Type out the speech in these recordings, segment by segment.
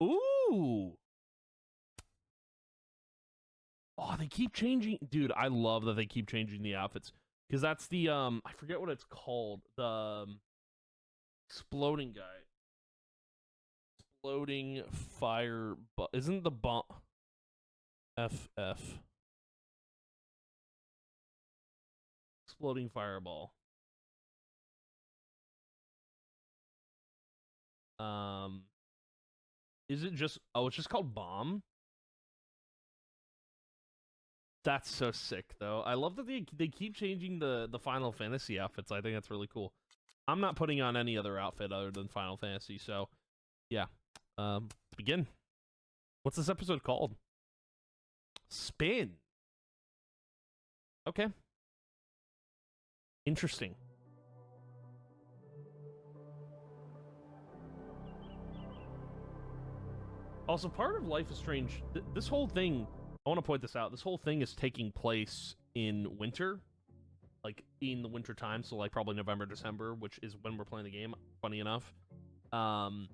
Ooh. Oh, they keep changing. Dude, I love that they keep changing the outfits. Because that's the, I forget what it's called. The exploding guy. Exploding fire. Isn't the bomb. FF. Exploding fireball. Is it just, oh, it's just called bomb? That's so sick, though. I love that they keep changing the Final Fantasy outfits. I think that's really cool. I'm not putting on any other outfit other than Final Fantasy, so yeah. Begin. What's this episode called? Spin. Okay. Interesting. Also, part of Life is Strange, this whole thing, I want to point this out, this whole thing is taking place in winter, like in the winter time, so like probably November, December, which is when we're playing the game, funny enough. And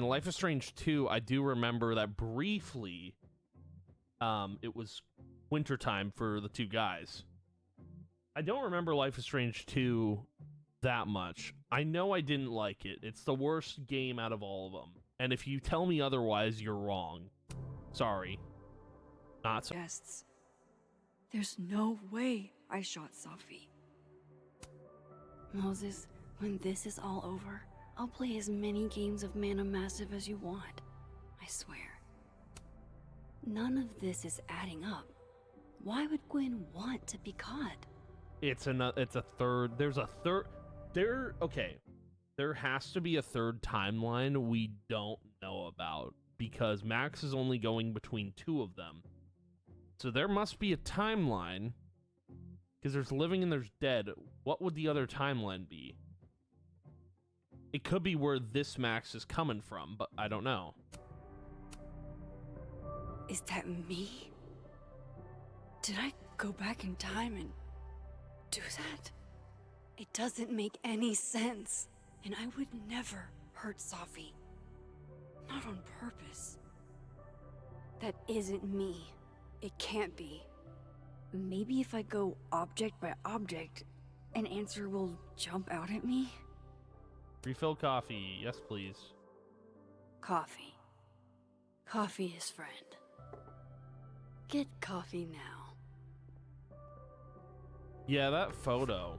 Life is Strange 2, I do remember that briefly, it was wintertime for the two guys. I don't remember Life is Strange 2 that much. I know I didn't like it. It's the worst game out of all of them. And if you tell me otherwise, you're wrong. Sorry. Not so. Guests. There's no way I shot Safi. Moses, when this is all over, I'll play as many games of Mana Massive as you want. I swear. None of this is adding up. Why would Gwen want to be caught? It's a third. There's a third. Okay. There has to be a third timeline we don't know about because Max is only going between two of them. So there must be a timeline because there's living and there's dead. What would the other timeline be? It could be where this Max is coming from, but I don't know. Is that me? Did I go back in time and do that? It doesn't make any sense. And I would never hurt Safi. Not on purpose. That isn't me. It can't be. Maybe if I go object by object, an answer will jump out at me? Refill coffee. Yes, please. Coffee. Coffee is friend. Get coffee now. Yeah, that photo.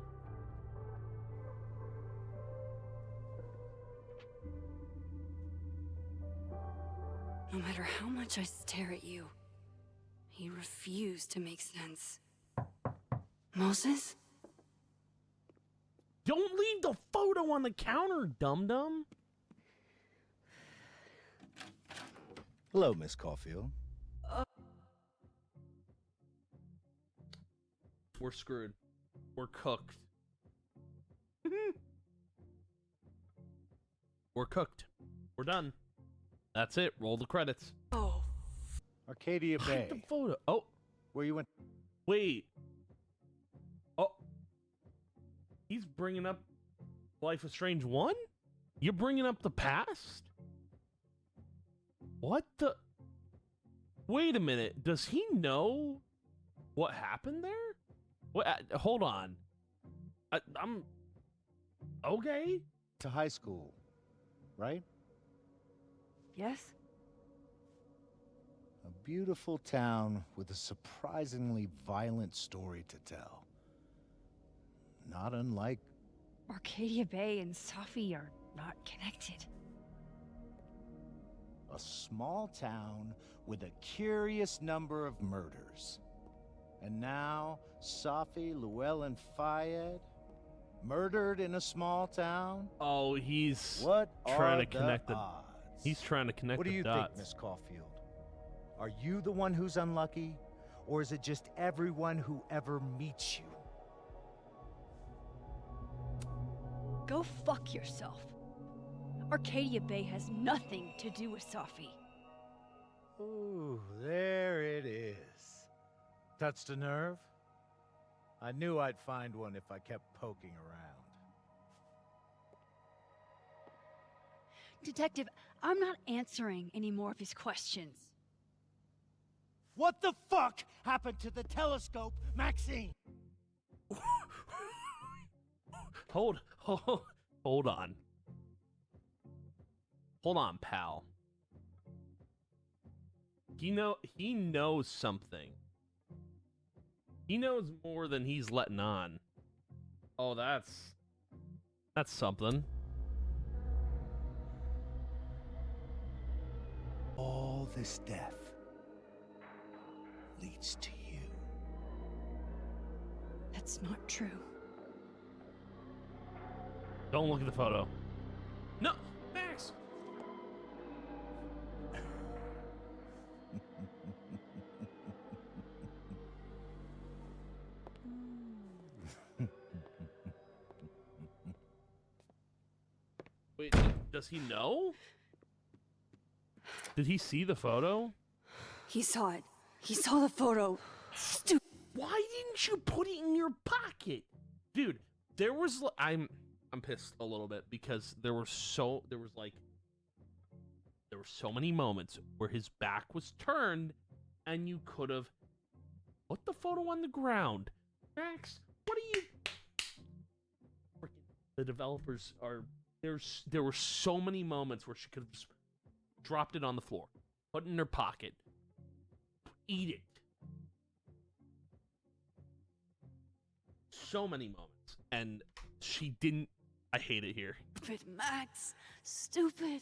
No matter how much I stare at you, you refuse to make sense. Moses? Don't leave the photo on the counter, dum-dum. Hello, Miss Caulfield. We're screwed. We're cooked. We're cooked. We're done. That's it. Roll the credits. Oh. Arcadia Bay. Hide the photo. Oh. Where you went? Wait. Oh. He's bringing up Life is Strange 1? You're bringing up the past? What the? Wait a minute. Does he know what happened there? What? Hold on. I'm... Okay. To high school, right? Yes? A beautiful town with a surprisingly violent story to tell. Not unlike... Arcadia Bay and Safi are not connected. a small town with a curious number of murders. And now, Safi, Llewellyn Fayed, murdered in a small town? Oh, he's What trying are to connect the the odds? He's trying to connect What do the you dots. think, Miss Caulfield? Are you the one who's unlucky? Or is it just everyone who ever meets you? Go fuck yourself. Arcadia Bay has nothing to do with Safi. Ooh, there it is. Touched a nerve? I knew I'd find one if I kept poking around. Detective, I'm not answering any more of his questions. What the fuck happened to the telescope, Maxine? Hold on. Hold on, pal. He knows something. He knows more than he's letting on. Oh, that's something. All this death leads to you. That's not true. Don't look at the photo. No, Max. Wait, does he know? Did he see the photo? He saw it. He saw the photo. Stupid. Why didn't you put it in your pocket? Dude, there was I'm pissed a little bit because there were so many moments where his back was turned and you could have put the photo on the ground. Max, what are you The developers are there were so many moments where she could have just dropped it on the floor, put it in her pocket, eat it. So many moments, and she didn't. I hate it here. Stupid, Max. Stupid.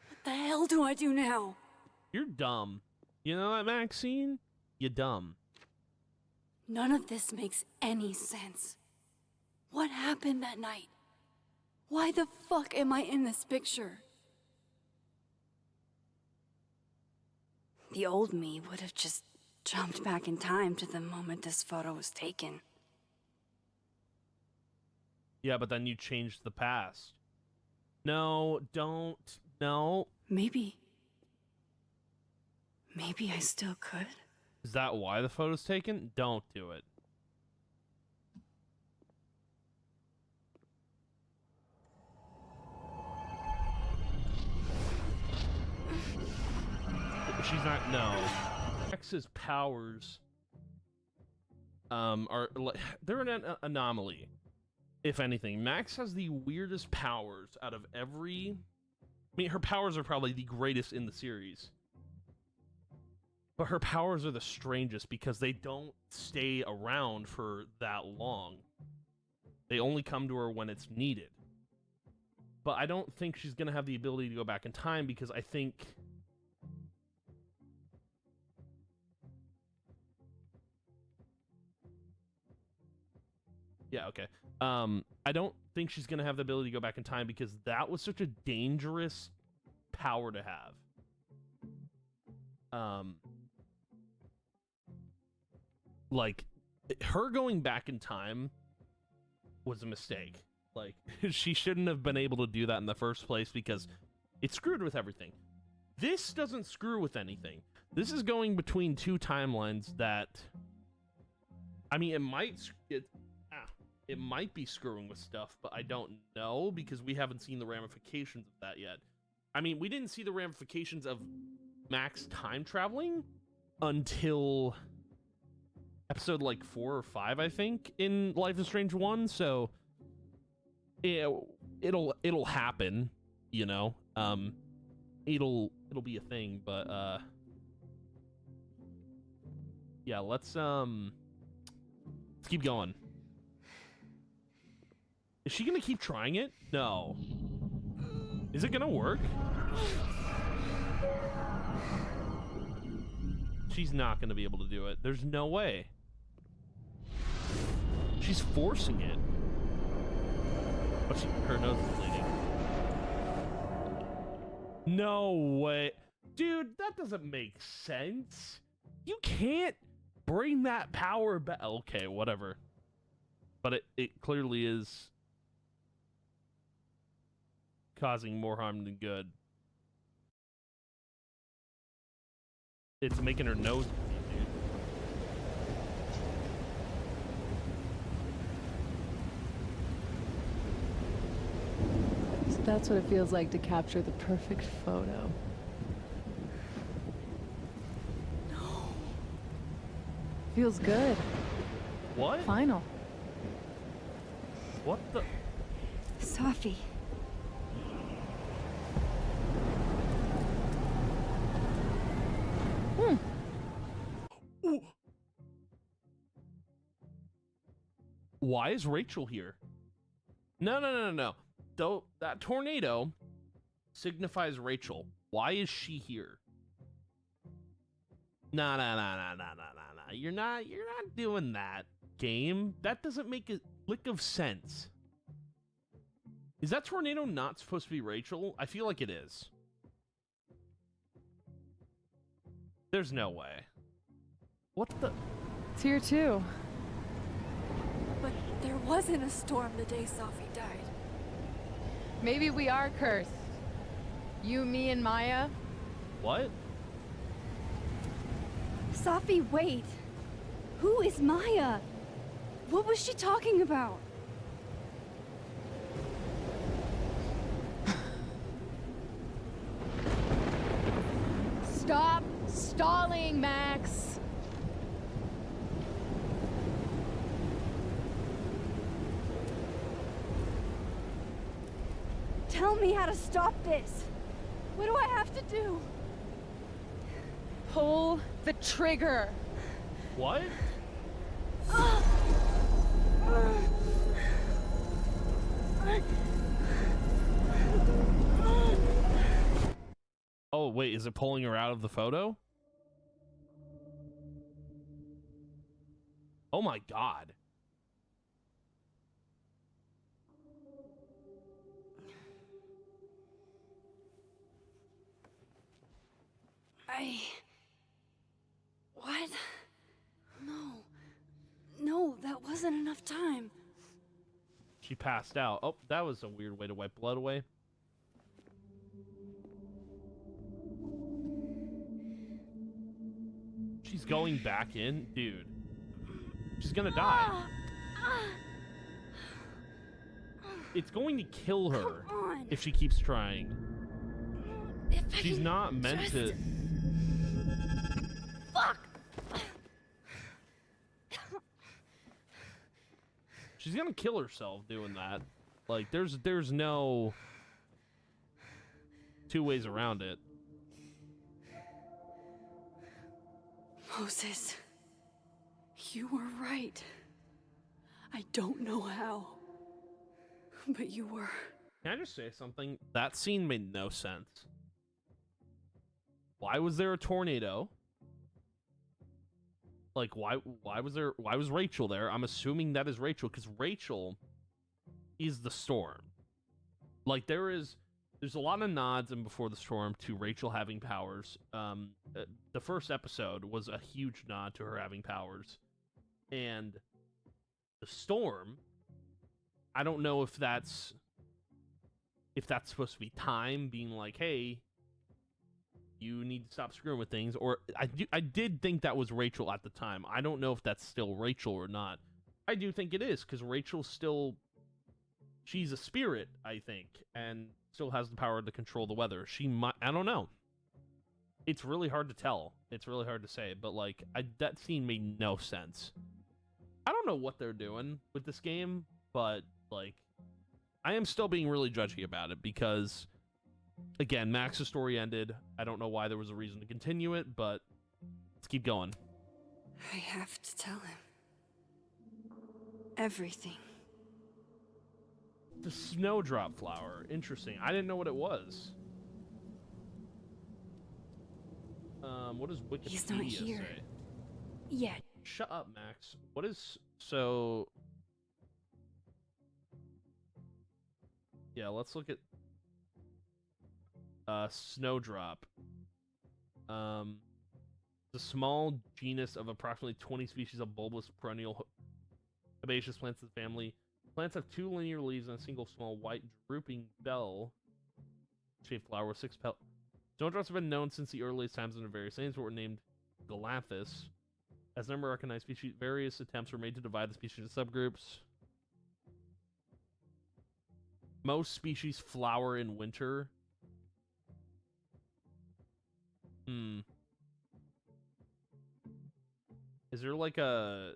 What the hell do I do now? You're dumb. You know that, Maxine? You're dumb. None of this makes any sense. What happened that night? Why the fuck am I in this picture? The old me would have just jumped back in time to the moment this photo was taken. Yeah, but then you changed the past. No, don't. No. Maybe I still could. Is that why the photo's taken? Don't do it. She's not. No. Max's powers are they're an anomaly. If anything, Max has the weirdest powers out of every. I mean, her powers are probably the greatest in the series, but her powers are the strangest because they don't stay around for that long. They only come to her when it's needed. But I don't think she's gonna have the ability to go back in time because I think. Yeah, okay. I don't think she's going to have the ability to go back in time because that was such a dangerous power to have. Like, her going back in time was a mistake. Like, she shouldn't have been able to do that in the first place because it screwed with everything. This doesn't screw with anything. This is going between two timelines that... I mean, it might be screwing with stuff, but I don't know because we haven't seen the ramifications of that yet. I mean, we didn't see the ramifications of Max time traveling until episode like 4 or 5, I think, in Life is Strange 1. So it'll happen, you know. It'll be a thing, but yeah, let's keep going. Is she gonna keep trying it? No. Is it gonna work? She's not gonna be able to do it. There's no way. She's forcing it. But her nose is bleeding. No way. Dude, that doesn't make sense. You can't bring that power back. Okay, whatever. But it clearly is causing more harm than good. It's making her nose bleed, dude. That's what it feels like to capture the perfect photo. No. Feels good. What? Final. What the? Safi. Ooh. Why is Rachel here? No. Though that tornado signifies Rachel. Why is she here? Nah. You're not doing that, game. That doesn't make a lick of sense. Is that tornado not supposed to be Rachel? I feel like it is. There's no way. What the? It's here too. But there wasn't a storm the day Safi died. Maybe we are cursed. You, me, and Maya. What? Safi, wait. Who is Maya? What was she talking about? Stop stalling, Max. Tell me how to stop this. What do I have to do? Pull the trigger. What? Oh, wait, is it pulling her out of the photo? Oh my god. What? No, that wasn't enough time. She passed out. Oh, that was a weird way to wipe blood away. She's going back in? Dude. She's gonna die. It's going to kill her Come on. if she keeps trying. If I She's can not meant just- to... Fuck! She's gonna kill herself doing that. Like, there's no two ways around it. Moses, you were right. I don't know how, but you were. Can I just say something? That scene made no sense. Why was there a tornado? Like, why was Rachel there? I'm assuming that is Rachel, because Rachel is the storm. Like, there's a lot of nods in Before the Storm to Rachel having powers. The first episode was a huge nod to her having powers. And the storm, I don't know if that's supposed to be time being like, hey, you need to stop screwing with things, or I did think that was Rachel at the time. I don't know if that's still Rachel or not. I do think it is, because Rachel's still, she's a spirit, I think, and still has the power to control the weather. She might, I don't know. It's really hard to tell. It's really hard to say, but like, that scene made no sense. I don't know what they're doing with this game, but like, I am still being really judgy about it because, again, Max's story ended. I don't know why there was a reason to continue it, but let's keep going. I have to tell him. Everything. The snowdrop flower. Interesting. I didn't know what it was. What does Wikipedia He's not here. say? Yet. Shut up, Max. What is... So... Yeah, let's look at... Snowdrop. The small genus of approximately 20 species of bulbous perennial herbaceous plants of the family. Plants have 2 linear leaves and a single small white drooping bell-shaped flower with 6 petals. Snowdrops have been known since the earliest times in various names, but were named Galanthus. As the number of recognized species, various attempts were made to divide the species into subgroups. Most species flower in winter. Is there like a...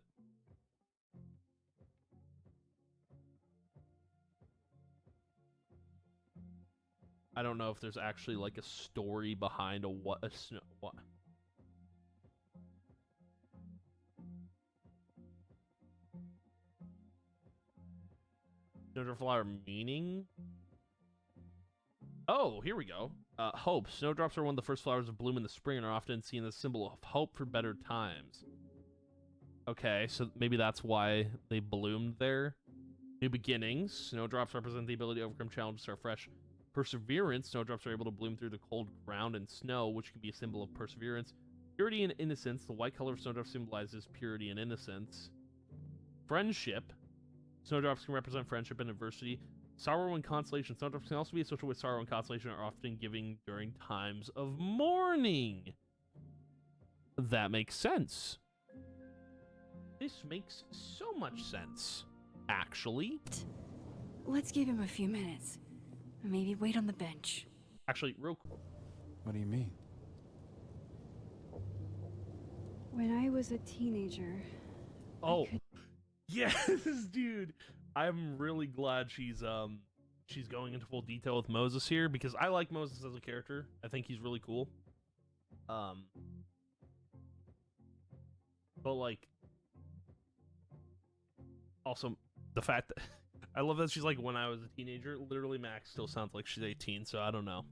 I don't know if there's actually like a story behind what. Snowdrop flower meaning? Oh, here we go. Hope. Snowdrops are one of the first flowers to bloom in the spring and are often seen as a symbol of hope for better times. Okay, so maybe that's why they bloomed there. New beginnings. Snowdrops represent the ability to overcome challenges, start fresh. Perseverance. Snowdrops are able to bloom through the cold ground and snow, which can be a symbol of perseverance. Purity and innocence. The white color of snowdrops symbolizes purity and innocence. Friendship. Snowdrops can represent friendship and adversity. Sorrow and consolation. Snowdrops can also be associated with sorrow and consolation and are often given during times of mourning. That makes sense. This makes so much sense, actually. Let's give him a few minutes. Maybe wait on the bench. Actually, real quick. What do you mean? When I was a teenager, Oh, yes, dude. I'm really glad she's going into full detail with Moses here because I like Moses as a character. I think he's really cool. But like, also the fact that I love that she's like, when I was a teenager. Literally, Max still sounds like she's 18, so I don't know.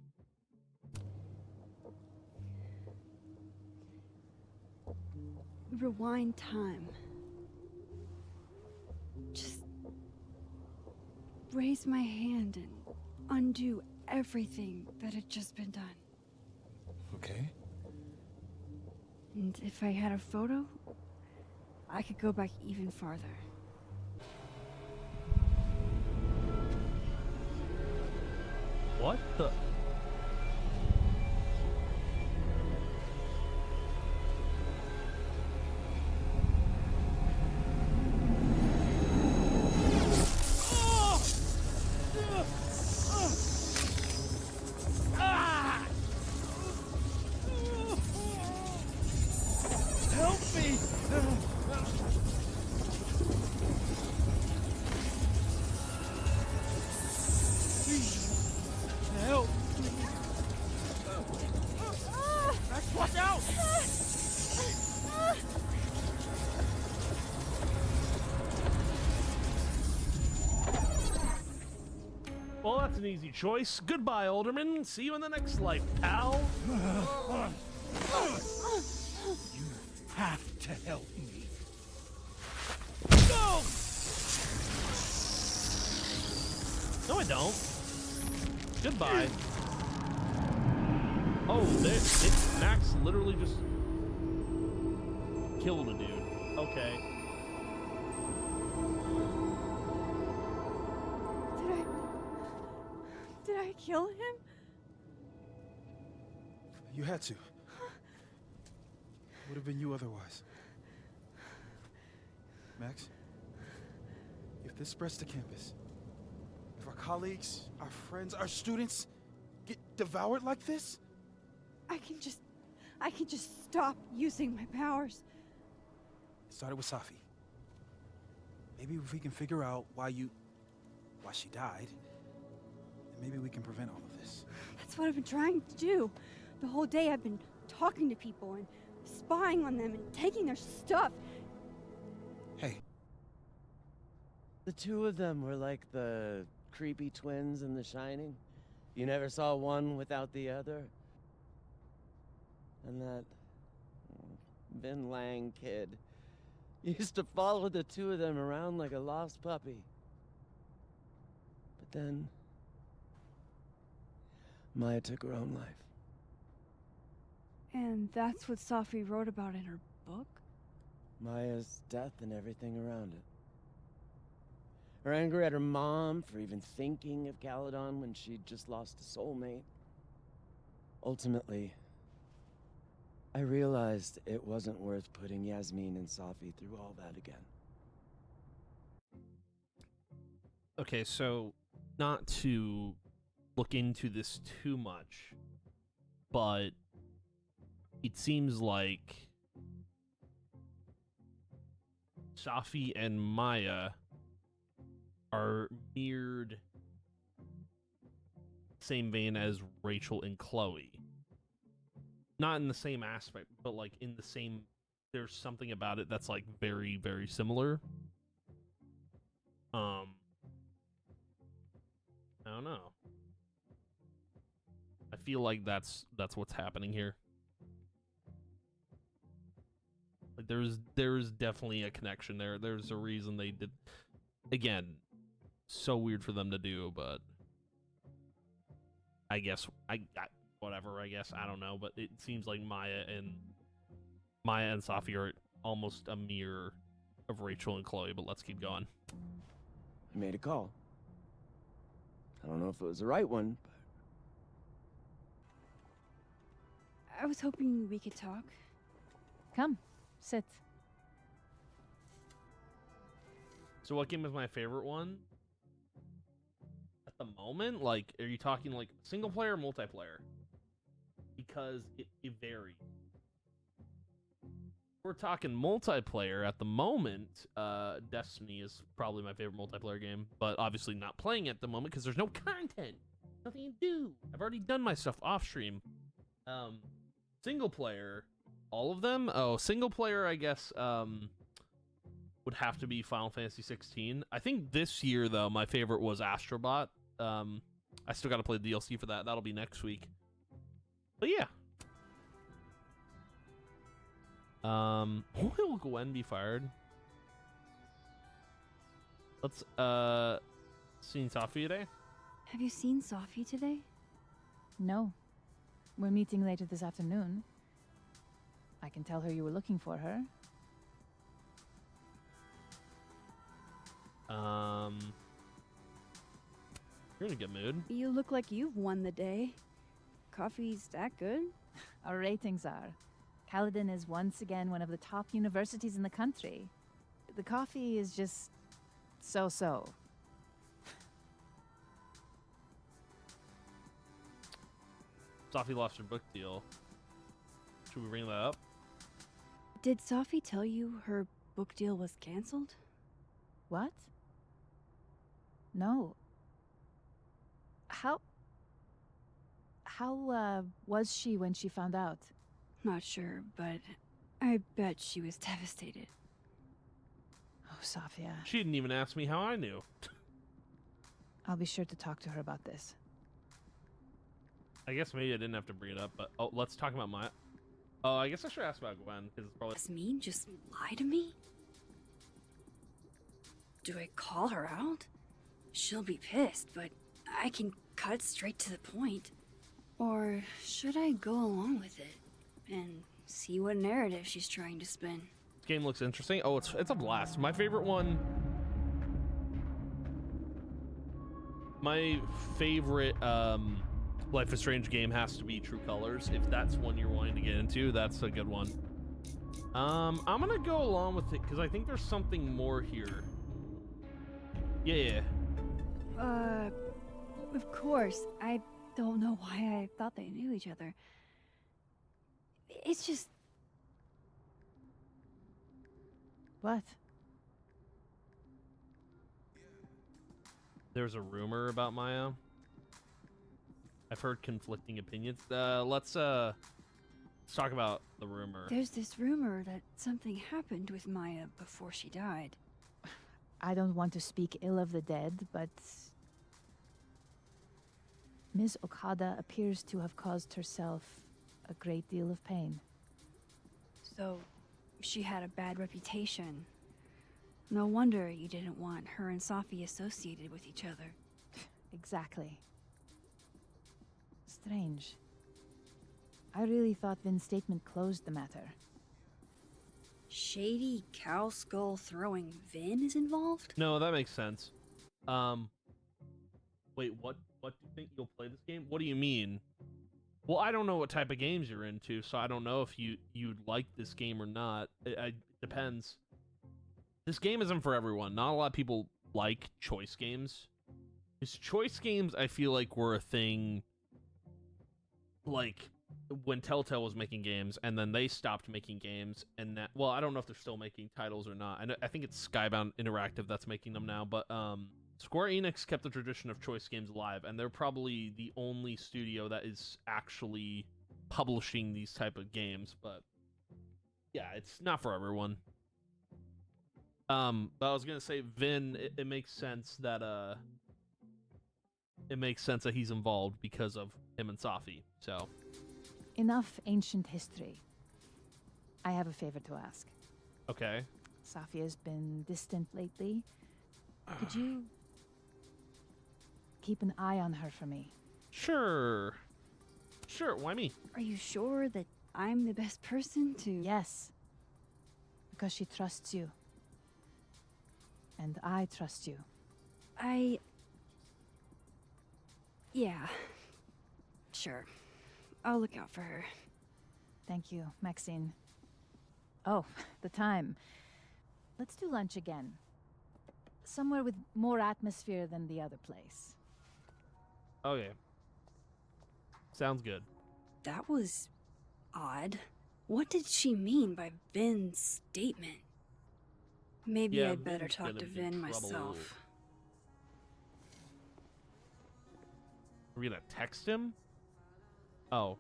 rewind time. Just raise my hand and undo everything that had just been done. Okay. And if I had a photo, I could go back even farther. What the? Help me! Help me! Max, watch out! Well, that's an easy choice. Goodbye, Alderman. See you in the next life, pal. You have to help me. Go! No, I don't. Goodbye. Oh, Max literally just killed a dude. Okay. Did I kill him? You had to. Would have been you otherwise. Max, if this spreads to campus, if our colleagues, our friends, our students get devoured like this, I can just stop using my powers. it started with Safi. Maybe if we can figure out why she died, then maybe we can prevent all of this. That's what I've been trying to do. The whole day I've been talking to people and spying on them and taking their stuff. Hey, The two of them were like the creepy twins in The Shining. You never saw one without the other. And that Vin Lang kid used to follow the two of them around like a lost puppy. But then Maya took her own life. And that's what Safi wrote about in her book? Maya's death and everything around it. Her anger at her mom for even thinking of Caledon when she'd just lost a soulmate. Ultimately, I realized it wasn't worth putting Yasmin and Safi through all that again. Okay, so not to look into this too much, but it seems like Safi and Maya are mirrored same vein as Rachel and Chloe. Not in the same aspect, but like in the same, there's something about it that's like very, very similar. I don't know. I feel like that's what's happening here. Like there's definitely a connection there. There's a reason they did. Again, so weird for them to do, but I guess whatever. I guess I don't know, but it seems like Maya and Safi are almost a mirror of Rachel and Chloe. But let's keep going. I made a call. I don't know if it was the right one, but I was hoping we could talk. Come, sit. So what game is my favorite one? At the moment, like, are you talking like single player or multiplayer? Because it varies. We're talking multiplayer at the moment. Destiny is probably my favorite multiplayer game, but obviously not playing at the moment because there's no content, nothing to do. I've already done my stuff off stream. Single player, all of them. Oh, single player, I guess. Would have to be Final Fantasy 16. I think this year though, my favorite was Astrobot. I still got to play the DLC for that. That'll be next week. But yeah. Will Gwen be fired? Let's seen Safi today? Have you seen Safi today? No. We're meeting later this afternoon. I can tell her you were looking for her. You're in a good mood. You look like you've won the day. Coffee's that good? Our ratings are. Caledon is once again one of the top universities in the country. The coffee is just so-so. Safi lost her book deal. Should we bring that up? Did Safi tell you her book deal was canceled? What? No. How was she when she found out? Not sure, but I bet she was devastated. Oh, Safia. She didn't even ask me how I knew. I'll be sure to talk to her about this. I guess maybe I didn't have to bring it up, but let's talk about my. Oh, I guess I should ask about Gwen because it's probably. Yasmin just lie to me? Do I call her out? She'll be pissed, but I can cut straight to the point. Or should I go along with it and see what narrative she's trying to spin? This game looks interesting. Oh, it's a blast. My favorite one. My favorite Life is Strange game has to be True Colors. If that's one you're wanting to get into, that's a good one. I'm gonna go along with it because I think there's something more here. Yeah. Of course. I don't know why I thought they knew each other. It's just... What? There's a rumor about Maya. I've heard conflicting opinions. Let's talk about the rumor. There's this rumor that something happened with Maya before she died. I don't want to speak ill of the dead, but Ms. Okada appears to have caused herself a great deal of pain. So, she had a bad reputation. No wonder you didn't want her and Safi associated with each other. Exactly. Strange. I really thought Vin's statement closed the matter. Shady cow skull throwing Vin is involved? No, that makes sense. Wait, what do you think you'll play this game? What do you mean? Well, I don't know what type of games you're into, so I don't know if you'd like this game or not. It depends. This game isn't for everyone. Not a lot of people like choice games. His choice games, I feel like, were a thing, like, when Telltale was making games, and then they stopped making games, and that, well, I don't know if they're still making titles or not. I think it's Skybound Interactive that's making them now, but Square Enix kept the tradition of choice games alive, and they're probably the only studio that is actually publishing these type of games, but yeah, it's not for everyone. But I was gonna say, Vin, it makes sense that he's involved because of him and Safi. So Enough ancient history. I have a favor to ask. okay, Safi has been distant lately. Could you keep an eye on her for me? sure. Why me? Are you sure that I'm the best person to? Yes. Because she trusts you. And I trust you. Yeah. Sure. I'll look out for her. Thank you, Maxine. Oh, the time. Let's do lunch again. Somewhere with more atmosphere than the other place. Okay. Sounds good. That was odd. What did she mean by Vin's statement? Maybe Yeah, I'd better Vin's talk gonna to be Vin trouble. myself. Are we gonna text him? Oh.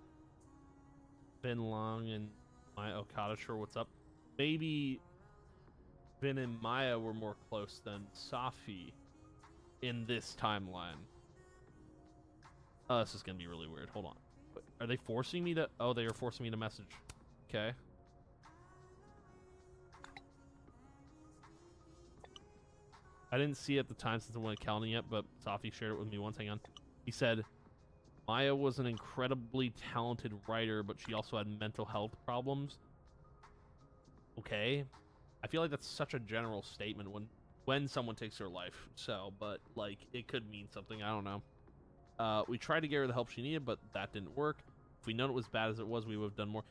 Vin Long and Maya Okada, sure, what's up? Maybe Vin and Maya were more close than Safi in this timeline. Oh, this is gonna be really weird. Hold on. Wait, are they forcing me to... Oh, they are forcing me to message. Okay. I didn't see it at the time since I went counting yet, but Safi shared it with me once. Hang on. He said, Maya was an incredibly talented writer, but she also had mental health problems. Okay. I feel like that's such a general statement when someone takes their life. So, but, like, it could mean something. I don't know. We tried to get her the help she needed, but that didn't work. If we known it was bad as it was, we would have done more.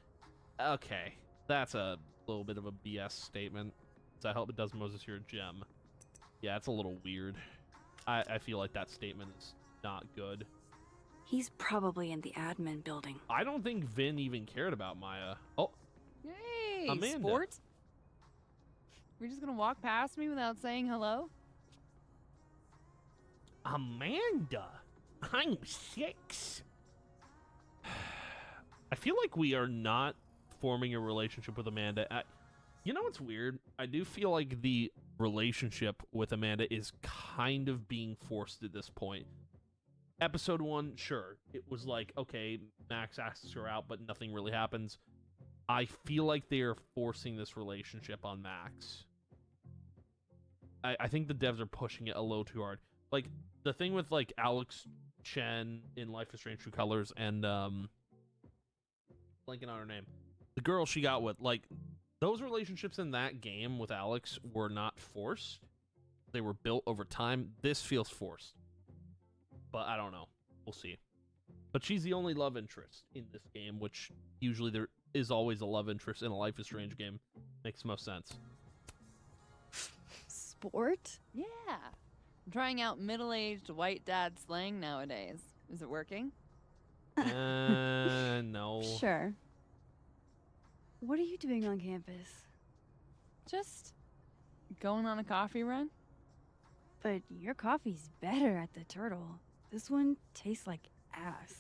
Okay. That's a little bit of a BS statement. Does that help? It does Moses here a gem. Yeah, it's a little weird. I feel like that statement is not good. He's probably in the admin building. I don't think Vin even cared about Maya. Oh, Yay, Amanda. sport. We're just gonna walk past me without saying hello? Amanda. I'm 6. I feel like we are not forming a relationship with Amanda. You know what's weird? I do feel like the relationship with Amanda is kind of being forced at this point. Episode 1, sure. It was like, okay, Max asks her out, but nothing really happens. I feel like they are forcing this relationship on Max. I think the devs are pushing it a little too hard. Like, the thing with, like, Alex Chen in Life is Strange True Colors and, blanking on her name. The girl she got with, like, those relationships in that game with Alex were not forced. They were built over time. This feels forced. But I don't know. We'll see. But she's the only love interest in this game, which usually there is always a love interest in a Life is Strange game. Makes most sense. Sport? Yeah. I'm trying out middle-aged white dad slang nowadays. Is it working? No. Sure. What are you doing on campus? Just going on a coffee run? But your coffee's better at the Turtle. This one tastes like ass.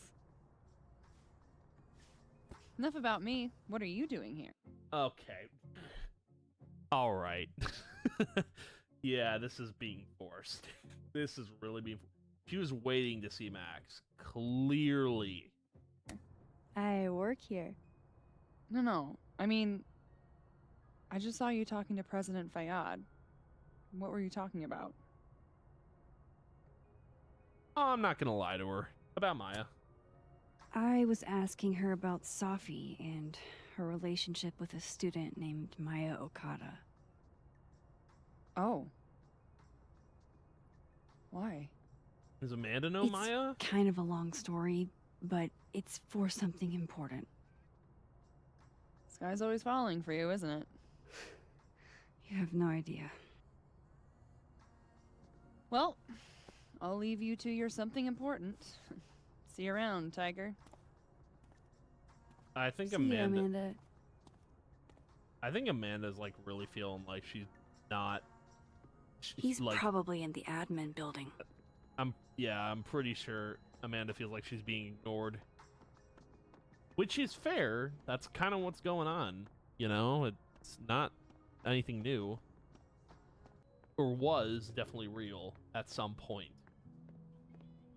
Enough about me. What are you doing here? Okay. All right. Yeah, this is being forced. This is really being... She was waiting to see Max. Clearly. I work here. No. I mean, I just saw you talking to President Fayyad. What were you talking about? Oh, I'm not gonna lie to her. About Maya. I was asking her about Safi and her relationship with a student named Maya Okada. Oh. Why? Does Amanda know It's Maya? kind of a long story, but it's for something important. Sky's always falling for you, isn't it? You have no idea. Well, I'll leave you to your something important. See you around, Tiger. I think See you, Amanda. Amanda. I think Amanda's like really feeling like she's not. He's like, probably in the admin building. I'm pretty sure Amanda feels like she's being ignored. Which is fair. That's kind of what's going on. You know, it's not anything new. Or was definitely real at some point.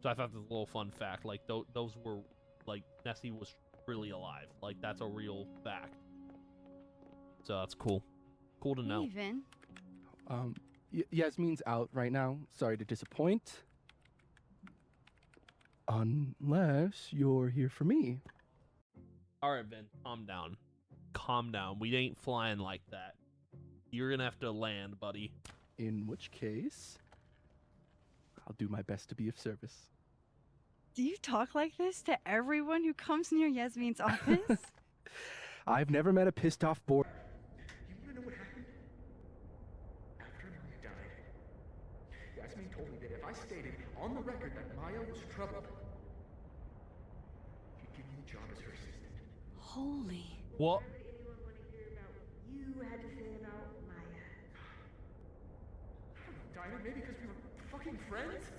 So I thought that was a little fun fact. Like, those were, like, Nessie was really alive. Like, that's a real fact. So that's cool. Cool to know. Hey, Vin. Yasmin's out right now. Sorry to disappoint. Unless you're here for me. Alright, Ben, calm down. Calm down. We ain't flying like that. You're gonna have to land, buddy. In which case, I'll do my best to be of service. Do you talk like this to everyone who comes near Yasmin's office? I've never met a pissed off board. You wanna know what happened? After Maya died, Yasmin told me that if I stated on the record that Maya was troubled, she'd give me the job as her assistant. Holy. What? Anyone want to hear about what you had to say about Maya? I don't know, Dinah, maybe because we were fucking friends?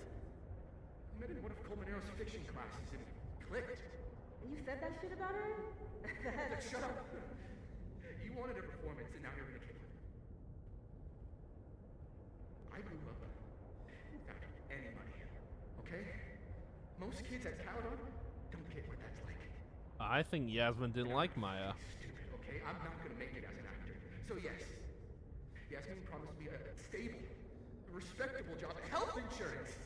We met in one of Colmenaro's fiction classes and it clicked. And you said that shit about her? Shut up! You wanted a performance and now you're gonna kill it. I grew up without any money, okay? Most kids at Caledon don't get what that's like. I think Yasmin didn't like Maya. Stupid, okay? I'm not gonna make it as an actor. So yes, Yasmin promised me a stable, a respectable job, health insurance.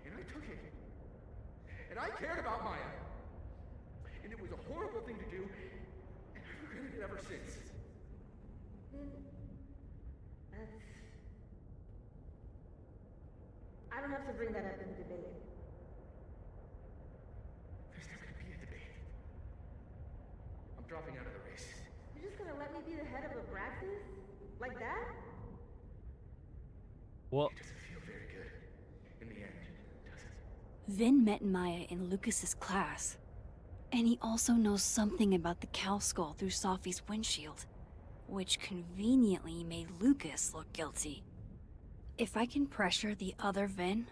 And I took it. And I cared about Maya. And it was a horrible thing to do, and I've regretted it ever since. Then that's... I don't have to bring that up in the debate. There's not gonna be a debate. I'm dropping out of the race. You're just gonna let me be the head of a practice? Like that? Well, It doesn't feel very good in the end, does it? Vin met Maya in Lucas's class. And he also knows something about the cow skull through Sophie's windshield, which conveniently made Lucas look guilty. If I can pressure the other Vin,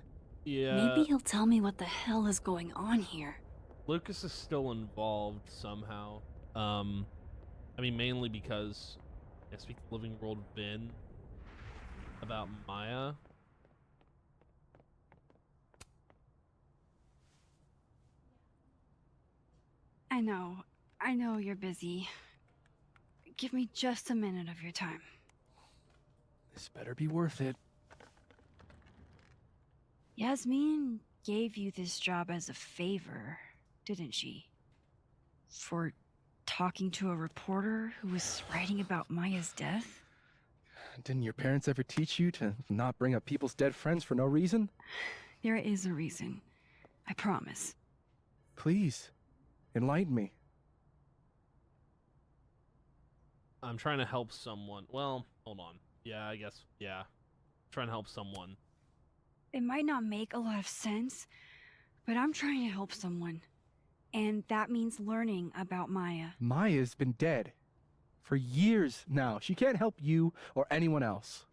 yeah. maybe he'll tell me what the hell is going on here. Lucas is still involved somehow. I mean, mainly because I speak the living world Vin about Maya. I know you're busy. Give me just a minute of your time. This better be worth it. Yasmin gave you this job as a favor, didn't she? For talking to a reporter who was writing about Maya's death? Didn't your parents ever teach you to not bring up people's dead friends for no reason? There is a reason. I promise. Please, enlighten me. I'm trying to help someone. Well, hold on. Yeah, I guess. Yeah. Trying to help someone. It might not make a lot of sense, but I'm trying to help someone. And that means learning about Maya. Maya's been dead for years now. She can't help you or anyone else.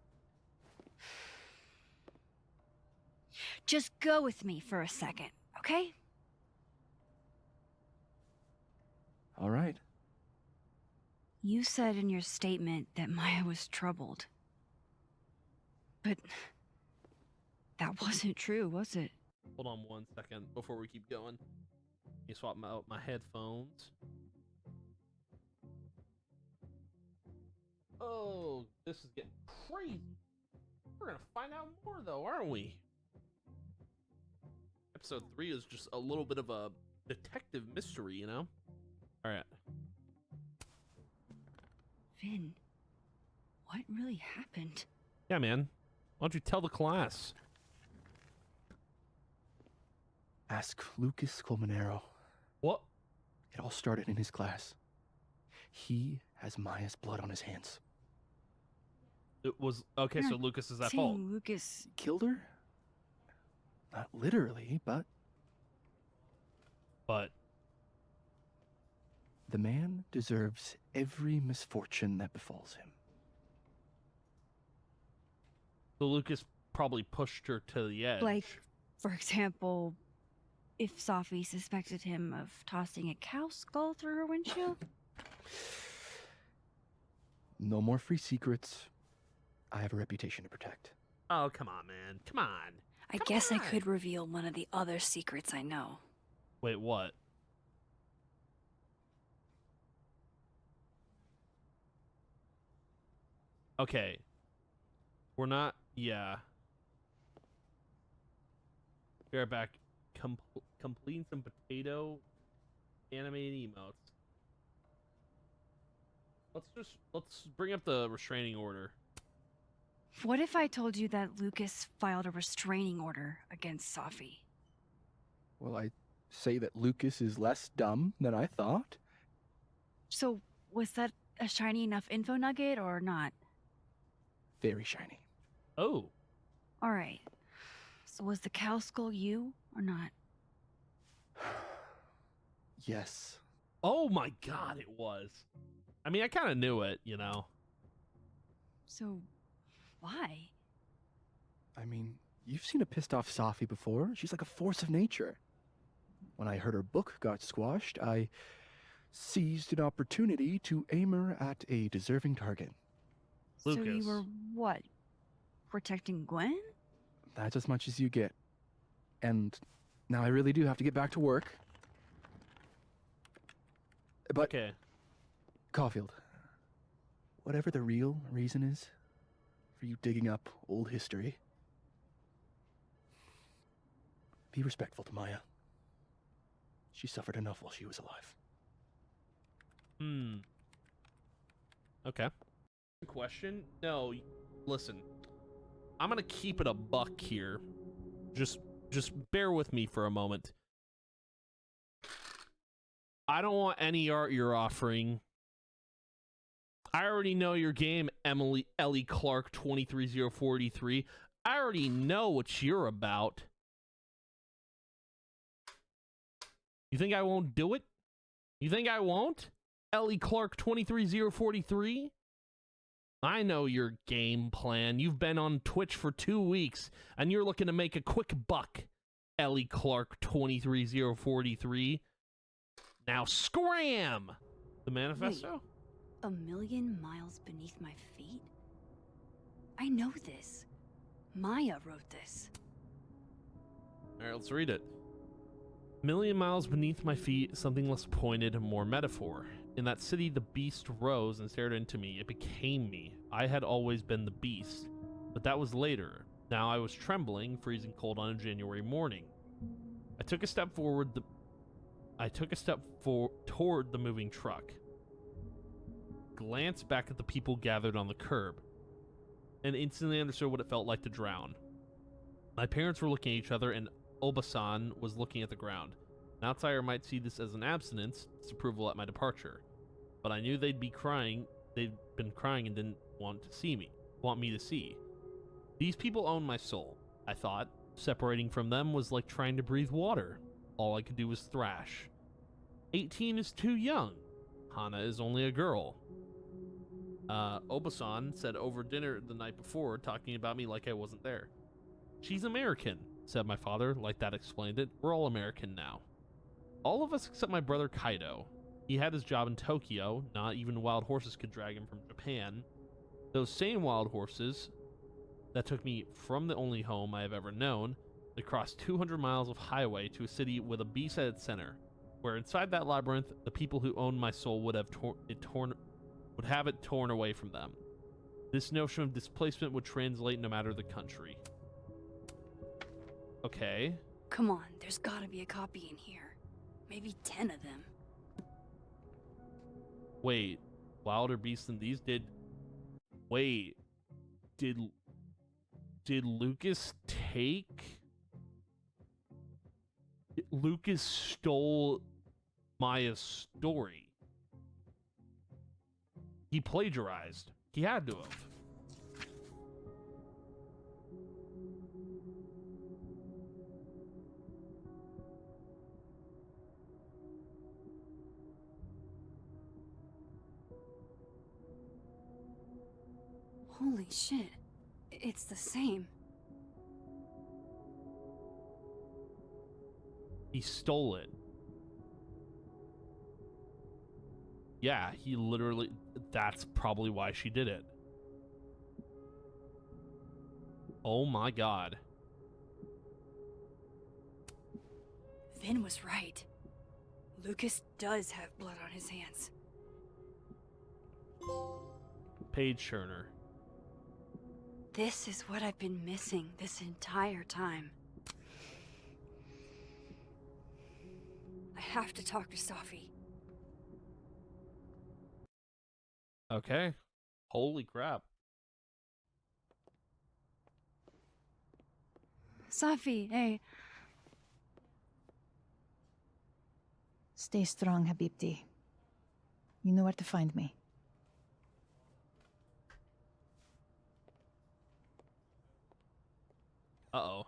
Just go with me for a second, okay? All right. You said in your statement that Maya was troubled. But that wasn't true, was it? Hold on 1 second before we keep going. You swap out my headphones. Oh, this is getting crazy. We're gonna find out more though, aren't we? Episode 3 is just a little bit of a detective mystery, you know? Alright. Vin, what really happened? Yeah, man. Why don't you tell the class? Ask Lucas Colmenero. What? It all started in his class. He has Maya's blood on his hands. It was okay, so You're Lucas is at saying fault. Lucas... Killed her? Not literally, but But the man deserves every misfortune that befalls him. so Lucas probably pushed her to the edge. Like, for example, if Sophie suspected him of tossing a cow skull through her windshield? No more free secrets. I have a reputation to protect. Oh, come on, man. Come on. I guess I could reveal one of the other secrets I know. Wait, what? Okay. We're not... Yeah. Be right back. Completing some potato animated emotes. Let's bring up the restraining order. What if I told you that Lucas filed a restraining order against Sophie? Well, I say that Lucas is less dumb than I thought. So, was that a shiny enough info nugget or not? Very shiny. Oh. Alright. So was the cow skull you or not? Yes. Oh my god, it was. I mean, I kind of knew it, you know. So, why? I mean, you've seen a pissed off Sophie before. She's like a force of nature. When I heard her book got squashed, I seized an opportunity to aim her at a deserving target. Lucas. So you were, what, protecting Gwen? That's as much as you get. And now I really do have to get back to work. But, Okay. Caulfield, whatever the real reason is for you digging up old history, be respectful to Maya. She suffered enough while she was alive. Okay. Question? No, listen. I'm gonna keep it a buck here. Just bear with me for a moment. I don't want any art you're offering. I already know your game, Ellie Clark 230483. I already know what you're about. You think I won't do it? You think I won't? Ellie Clark 230443? I know your game plan. You've been on Twitch for 2 weeks, and you're looking to make a quick buck. Ellie Clark 230443. Now scram! The manifesto? Wait, 1,000,000 miles beneath my feet? I know this. Maya wrote this. Alright, let's read it. 1,000,000 miles beneath my feet, something less pointed and more metaphor. In that city, the beast rose and stared into me. It became me. I had always been the beast, but that was later. Now I was trembling, freezing cold on a January morning. I took a step toward the moving truck. Glanced back at the people gathered on the curb, and instantly understood what it felt like to drown. My parents were looking at each other, and Obasan was looking at the ground. An outsider might see this as an abstinence, disapproval at my departure, but I knew they'd been crying and didn't want me to see. These people own my soul, I thought. Separating from them was like trying to breathe water. All I could do was thrash. 18 is too young. Hana is only a girl. Obasan said over dinner the night before, talking about me like I wasn't there. She's American, said my father, like that explained it. We're all American now. All of us except my brother Kaido. He had his job in Tokyo. Not even wild horses could drag him from Japan. Those same wild horses that took me from the only home I have ever known across 200 miles of highway to a city with a beast at its center, where inside that labyrinth, the people who owned my soul would have it torn away from them. This notion of displacement would translate no matter the country. Okay. Come on, there's gotta be a copy in here. Maybe 10 of them. Wait, wilder beasts than these did... Wait, did Lucas take... Lucas stole Maya's story. He plagiarized. He had to have. Holy shit. It's the same. He stole it. Yeah, he literally... That's probably why she did it. Oh my god. Vin was right. Lucas does have blood on his hands. Page Turner. This is what I've been missing this entire time. I have to talk to Safi. Okay. Holy crap. Safi, hey. Stay strong, Habibti. You know where to find me. Uh-oh.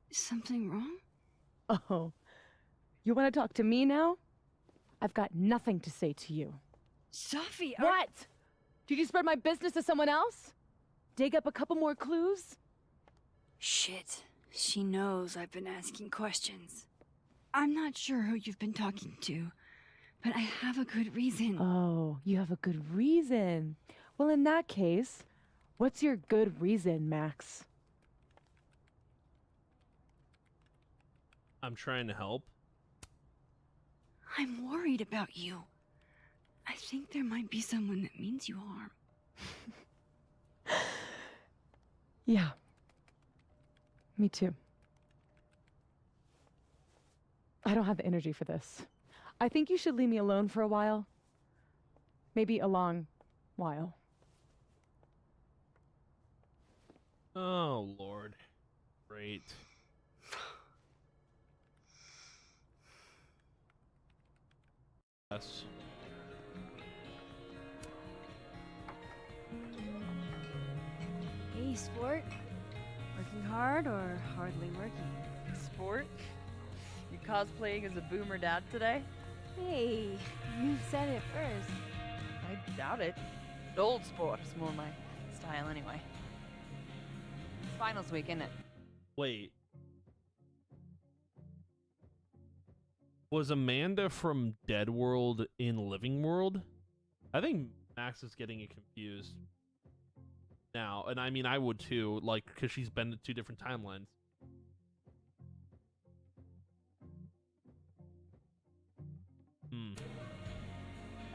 Is something wrong? Oh, you want to talk to me now? I've got nothing to say to you. Safi, What? Did you spread my business to someone else? Dig up a couple more clues? Shit. She knows I've been asking questions. I'm not sure who you've been talking to, but I have a good reason. Oh, you have a good reason. Well, in that case, what's your good reason, Max? I'm trying to help. I'm worried about you. I think there might be someone that means you harm. Yeah. Me too. I don't have the energy for this. I think you should leave me alone for a while. Maybe a long while. Oh, Lord. Great. Yes. Hey, sport. Working hard or hardly working? Sport? You cosplaying as a boomer dad today? Hey, you said it first. I doubt it. Old sport is more my style anyway. It's finals week, isn't it? Wait. Was Amanda from Dead World in Living World? I think Max is getting it confused now. And I mean, I would too, like, because she's been to two different timelines.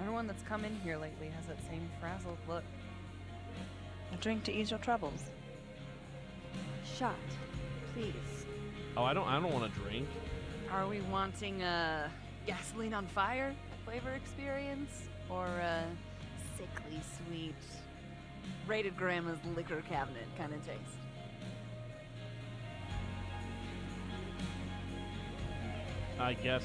Everyone that's come in here lately has that same frazzled look. A drink to ease your troubles. Shot, please. Oh, I don't want to drink. Are we wanting a gasoline on fire flavor experience? Or a sickly sweet, rated grandma's liquor cabinet kind of taste? I guess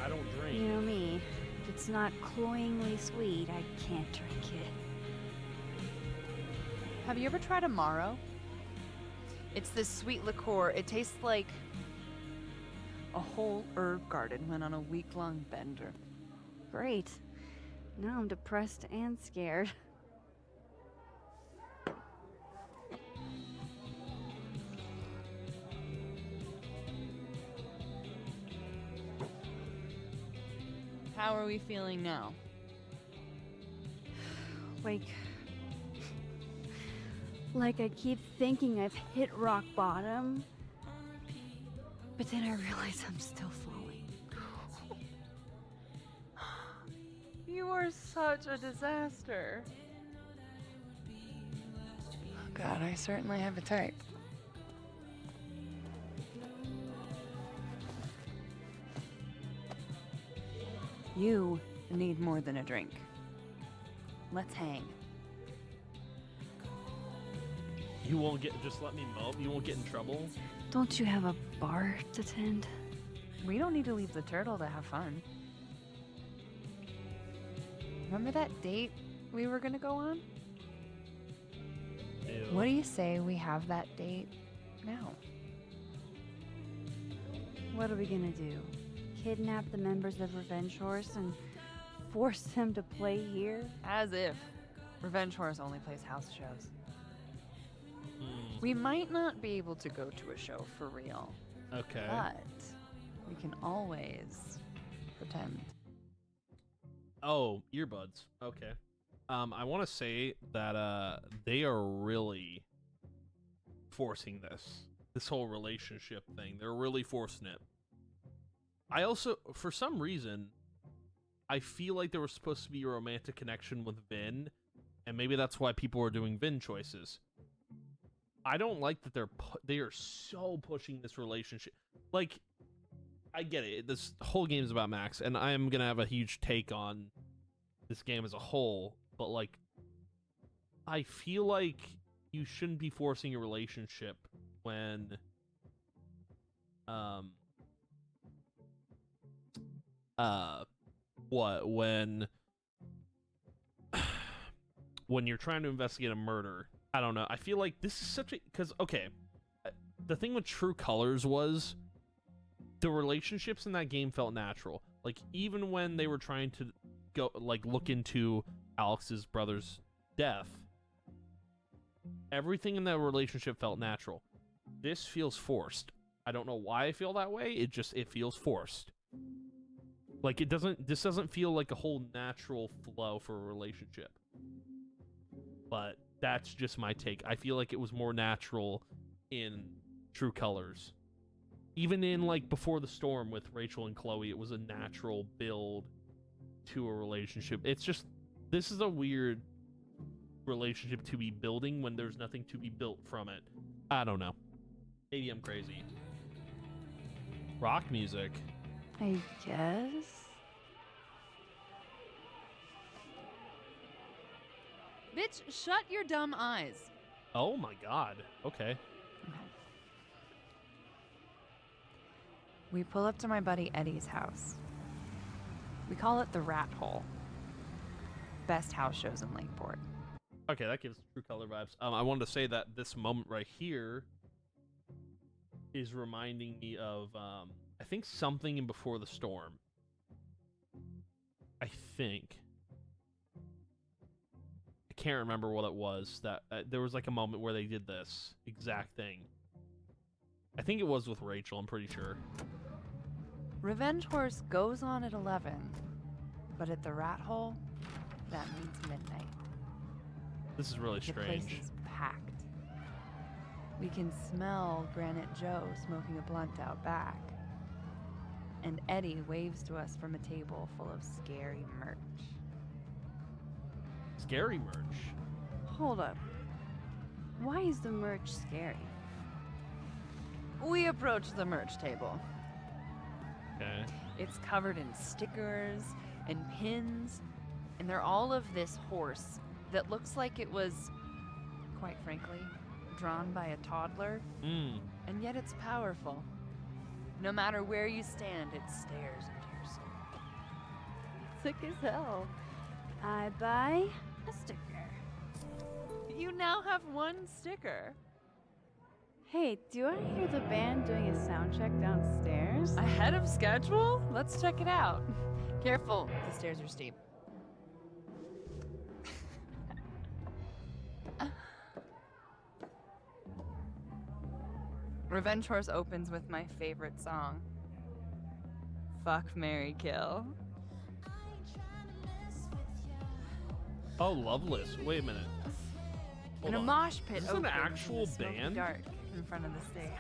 I don't drink. You know me. If it's not cloyingly sweet, I can't drink it. Have you ever tried Amaro? It's this sweet liqueur. It tastes like a whole herb garden went on a week-long bender. Great. Now I'm depressed and scared. How are we feeling now? Like I keep thinking I've hit rock bottom, but then I realize I'm still falling. You are such a disaster. Oh God, I certainly have a type. You need more than a drink. Let's hang. You won't get, just let me mope. You won't get in trouble. Don't you have a bar to tend? We don't need to leave the turtle to have fun. Remember that date we were gonna go on? Ew. What do you say we have that date now? What are we gonna do? Kidnap the members of Revenge Horse and force him to play here? As if. Revenge Horse only plays house shows. Hmm. We might not be able to go to a show for real. Okay. But we can always pretend. Oh, earbuds. Okay. I want to say that they are really forcing this whole relationship thing. They're really forcing it. I also, for some reason, I feel like there was supposed to be a romantic connection with Vin, and maybe that's why people are doing Vin choices. I don't like that they are so pushing this relationship. Like, I get it. This whole game is about Max, and I am gonna have a huge take on this game as a whole. But like, I feel like you shouldn't be forcing a relationship when, when when you're trying to investigate a murder. I don't know. I feel like this is such a, because okay, the thing with True Colors was the relationships in that game felt natural. Like even when they were trying to go like look into Alex's brother's death, everything in that relationship felt natural. This feels forced. I don't know why I feel that way. It feels forced. Like this doesn't feel like a whole natural flow for a relationship. But that's just my take. I feel like it was more natural in True Colors. Even in like Before the Storm with Rachel and Chloe, it was a natural build to a relationship. It's just, this is a weird relationship to be building when there's nothing to be built from it. I don't know. Maybe I'm crazy. Rock music. I guess. Bitch, shut your dumb eyes. Oh my god. Okay. We pull up to my buddy Eddie's house. We call it the Rat Hole. Best house shows in Lakeport. Okay, that gives True Color vibes. I wanted to say that this moment right here is reminding me of, I think something in Before the Storm. I think. I can't remember what it was. That there was like a moment where they did this exact thing. I think it was with Rachel, I'm pretty sure. Revenge Horse goes on at 11, but at the Rat Hole, that means midnight. This is really The strange. place is packed. We can smell Granite Joe smoking a blunt out back. And Eddie waves to us from a table full of scary merch. Scary merch? Hold up. Why is the merch scary? We approach the merch table. Okay. It's covered in stickers and pins, and they're all of this horse that looks like it was, quite frankly, drawn by a toddler. And yet it's powerful. No matter where you stand, it stares into your soul. Sick as hell. I buy a sticker. You now have one sticker. Hey, do I hear the band doing a sound check downstairs? Ahead of schedule? Let's check it out. Careful, the stairs are steep. Revenge Horse opens with my favorite song. Fuck, Marry, Kill. Oh, Loveless. Wait a minute. Hold And a on. mosh pit Is this an opens in actual the smoky band? dark in front of the stage.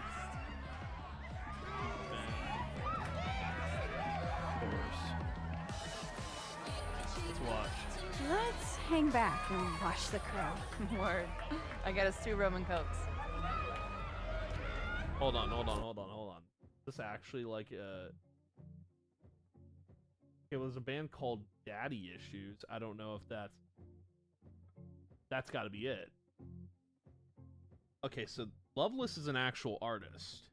Let's watch. Let's hang back and watch the crowd. Word. I got us 2 Roman Cokes. Hold on. This actually like it was a band called Daddy Issues. I don't know if that's got to be it. Okay, so Loveless is an actual artist.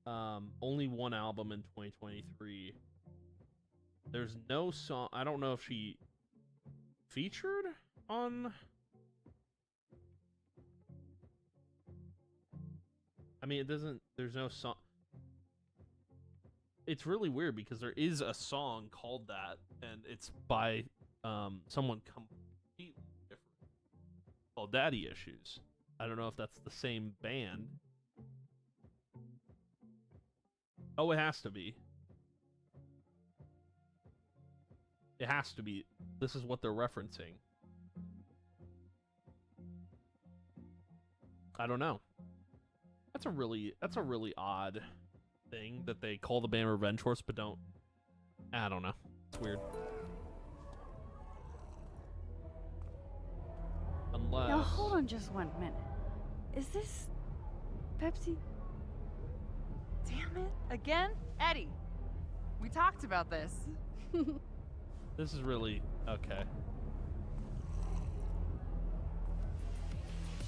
Only one album in 2023. There's no song. I don't know if she featured on. I mean, it doesn't. There's no song. it's really weird because there is a song called that, and it's by someone completely different called Daddy Issues. I don't know if that's the same band. Oh, it has to be. It has to be. This is what they're referencing. I don't know. That's a really odd thing that they call the band Revenge Horse, but don't. I don't know. It's weird. Unless. Now hold on just 1 minute. Is this Pepsi? Damn it. Again? Eddie, we talked about this. This is really okay.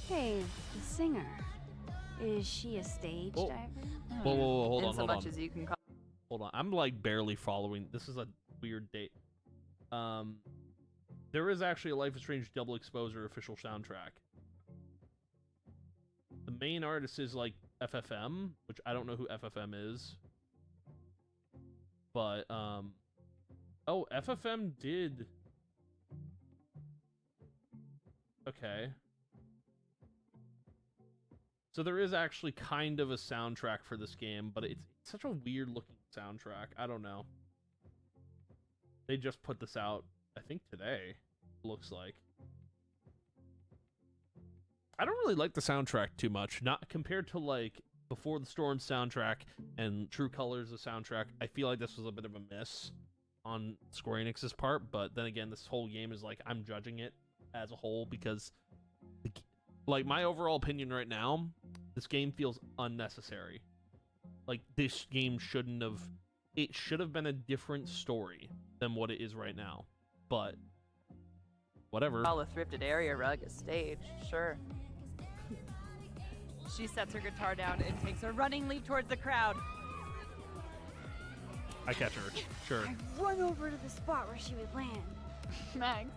Hey, the singer. Is she a stage Oh. diver? Whoa, hold on, so hold much on. as you can call. Hold on. I'm like barely following. This is a weird date. There is actually a Life is Strange Double Exposure official soundtrack. The main artist is like FFM, which I don't know who FFM is. But oh, FFM did. Okay. So there is actually kind of a soundtrack for this game, but it's such a weird looking soundtrack. I don't know. They just put this out, I think today, looks like. I don't really like the soundtrack too much. Not compared to like Before the Storm soundtrack and True Colors the soundtrack. I feel like this was a bit of a miss on Square Enix's part, but then again, this whole game is like, I'm judging it as a whole because like my overall opinion right now, this game feels unnecessary. Like this game shouldn't have. It should have been a different story than what it is right now. But whatever. Call a thrifted area rug a stage, sure. She sets her guitar down and takes a running leap towards the crowd. I catch her. Sure. I run over to the spot where she would land. Max,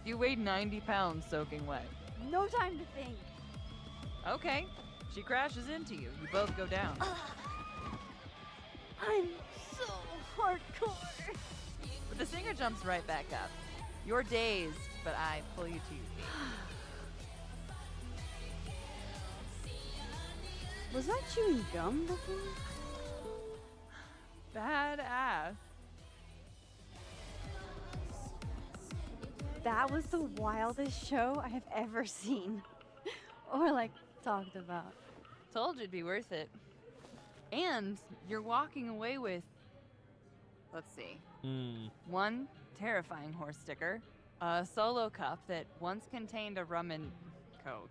you weighed 90 pounds soaking wet. No time to think. Okay, she crashes into you. You both go down. I'm so hardcore. But the singer jumps right back up. You're dazed, but I pull you to your feet. Was that chewing gum before? Badass. That was the wildest show I have ever seen. Or like talked about. Told you it'd be worth it. And you're walking away with, let's see, one terrifying horse sticker, a solo cup that once contained a rum and coke,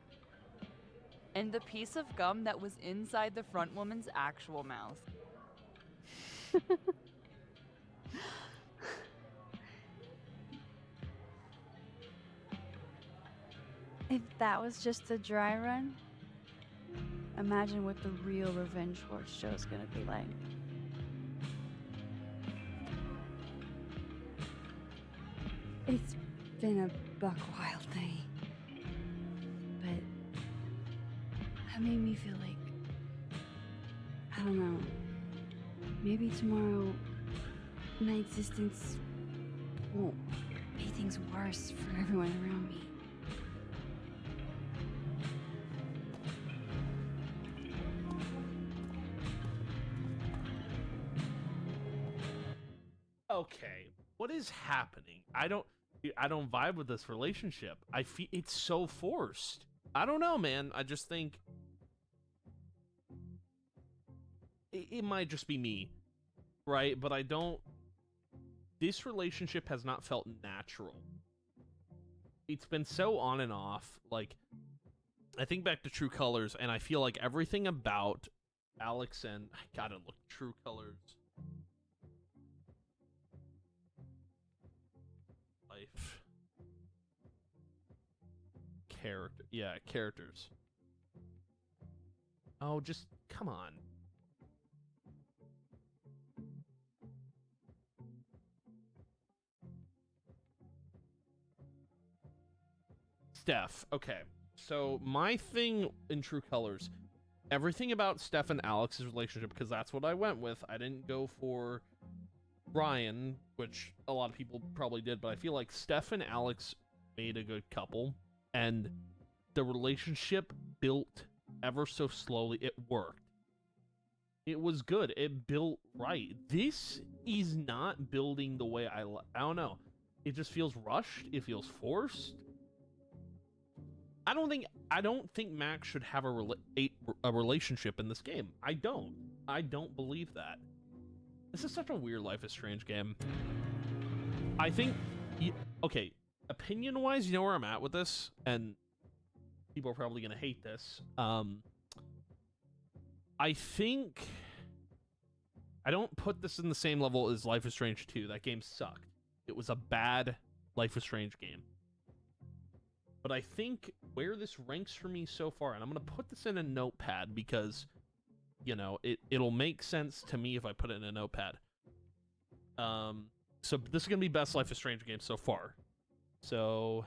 and the piece of gum that was inside the front woman's actual mouth. If that was just a dry run, imagine what the real Revenge Horse show is gonna be like. It's been a buck wild day, but that made me feel like, I don't know, maybe tomorrow my existence won't make things worse for everyone around me. Okay, what is happening? I don't vibe with this relationship. I feel it's so forced. I don't know, man. I just think it might just be me, right? But I don't. This relationship has not felt natural. It's been so on and off. Like, I think back to True Colors, and I feel like everything about Alex and I gotta look True Colors. Life. Character. Yeah, characters. Oh, just come on. Steph. Okay. So my thing in True Colors everything about Steph and Alex's relationship, because that's what I went with. I didn't go for Ryan, which a lot of people probably did, but I feel like Steph and Alex made a good couple, and the relationship built ever so slowly. It worked. It was good. It built right. This is not building the way I don't know. It just feels rushed. It feels forced. I don't think Max should have a relationship in this game. I don't believe that. This is such a weird Life is Strange game. I think, okay, opinion-wise, you know where I'm at with this, and people are probably gonna hate this. I think I don't put this in the same level as Life is Strange 2. That game sucked. It was a bad Life is Strange game. But I think where this ranks for me so far, and I'm going to put this in a notepad because, you know, it'll make sense to me if I put it in a notepad. So this is going to be best Life is Strange game so far. So,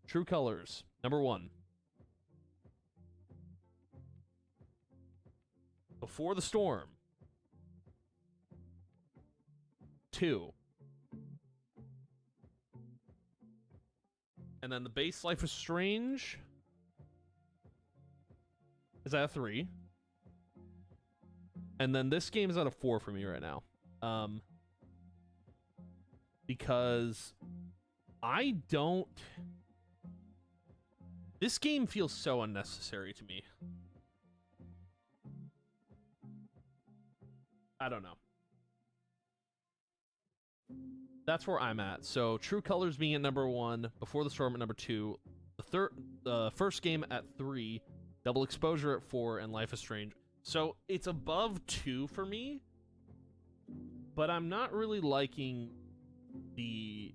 True Colors, number 1. Before the Storm, 2. And then the base Life is Strange is at a 3. And then this game is at a 4 for me right now. Because this game feels so unnecessary to me. I don't know. That's where I'm at. So True Colors being at number 1, Before the Storm at number 2, the first game at 3, Double Exposure at 4, and Life is Strange. So it's above 2 for me, but I'm not really liking the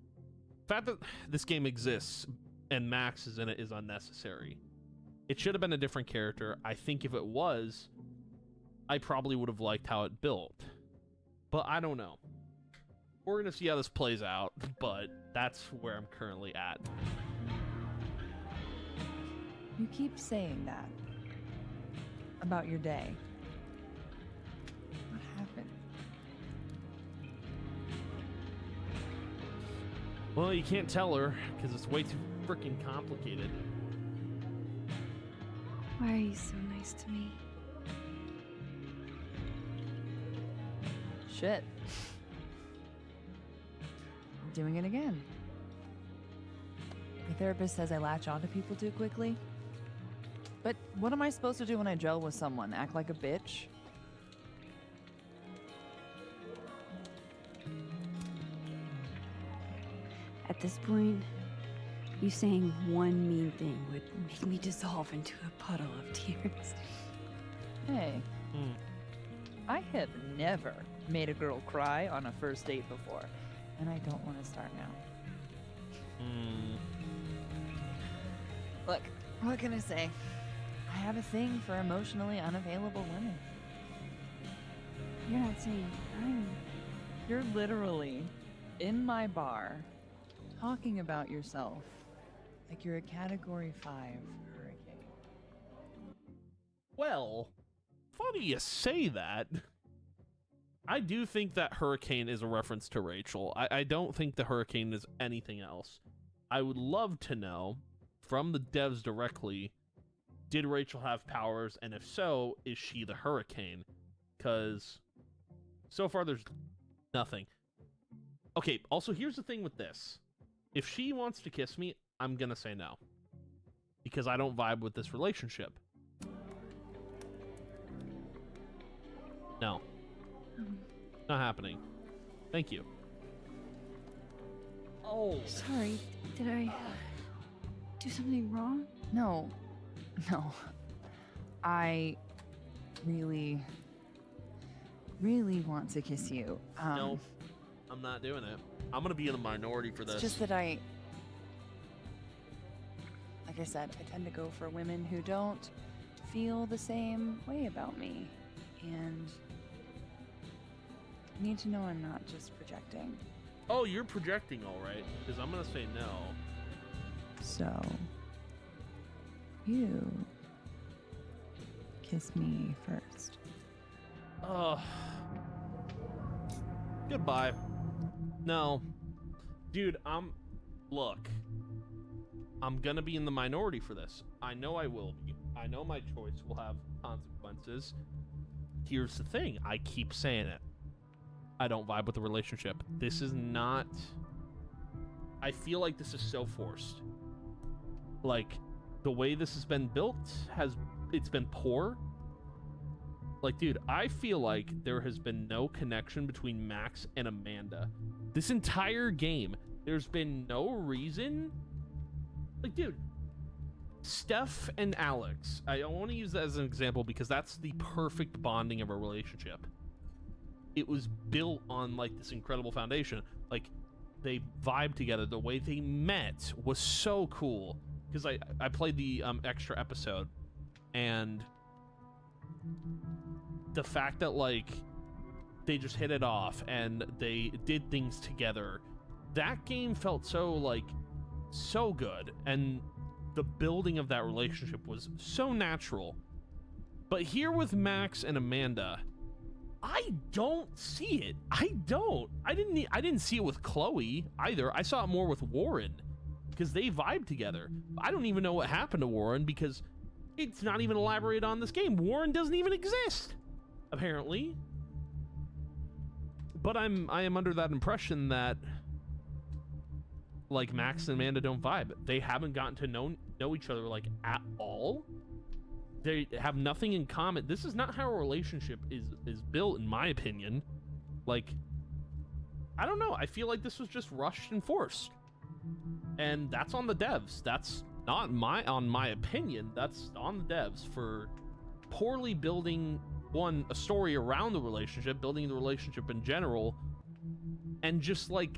fact that this game exists and Max is in it is unnecessary. It should have been a different character. I think if it was, I probably would have liked how it built. But I don't know. We're going to see how this plays out, but that's where I'm currently at. You keep saying that about your day. What happened? Well, you can't tell her because it's way too freaking complicated. Why are you so nice to me? Shit. I'm doing it again. The therapist says I latch onto people too quickly. But what am I supposed to do when I gel with someone? Act like a bitch? At this point, you saying one mean thing would make me dissolve into a puddle of tears. Hey. I have never made a girl cry on a first date before, and I don't want to start now. Look, what can I say? I have a thing for emotionally unavailable women. You're not saying I'm... You're literally in my bar talking about yourself like you're a Category 5 hurricane. Well, funny you say that. I do think that hurricane is a reference to Rachel. I don't think the hurricane is anything else. I would love to know from the devs directly, did Rachel have powers? And if so, is she the hurricane? Because so far there's nothing. Okay, also here's the thing with this. If she wants to kiss me, I'm gonna say no. Because I don't vibe with this relationship. No. Not happening. Thank you. Oh. Sorry, did I do something wrong? No. I really want to kiss you. No, I'm not doing it. I'm gonna be in the minority for this. It's just that like I said, I tend to go for women who don't feel the same way about me. And I need to know I'm not just projecting. Oh, you're projecting, all right. Because I'm gonna say no. So, you kiss me first. Goodbye. No. Dude, look. I'm gonna be in the minority for this. I know I will be. I know my choice will have consequences. Here's the thing. I keep saying it. I don't vibe with the relationship. This is not... I feel like this is so forced. Like, the way this has been built it's been poor. Like, dude, I feel like there has been no connection between Max and Amanda. This entire game, there's been no reason. Like, dude, Steph and Alex, I want to use that as an example because that's the perfect bonding of a relationship. It was built on, like, this incredible foundation. Like, they vibed together. The way they met was so cool. Because I played the extra episode, and the fact that, like, they just hit it off and they did things together, that game felt so, like, so good, and the building of that relationship was so natural. But here with Max and Amanda, I don't see it. I didn't see it with Chloe either. I saw it more with Warren because they vibe together. I don't even know what happened to Warren because it's not even elaborated on this game. Warren doesn't even exist, apparently. But I am under that impression that, like, Max and Amanda don't vibe. They haven't gotten to know each other, like, at all. They have nothing in common. This is not how a relationship is built, in my opinion. Like, I don't know. I feel like this was just rushed and forced. And that's on the devs. That's not on my opinion. That's on the devs for poorly building, one, a story around the relationship, building the relationship in general, and just, like...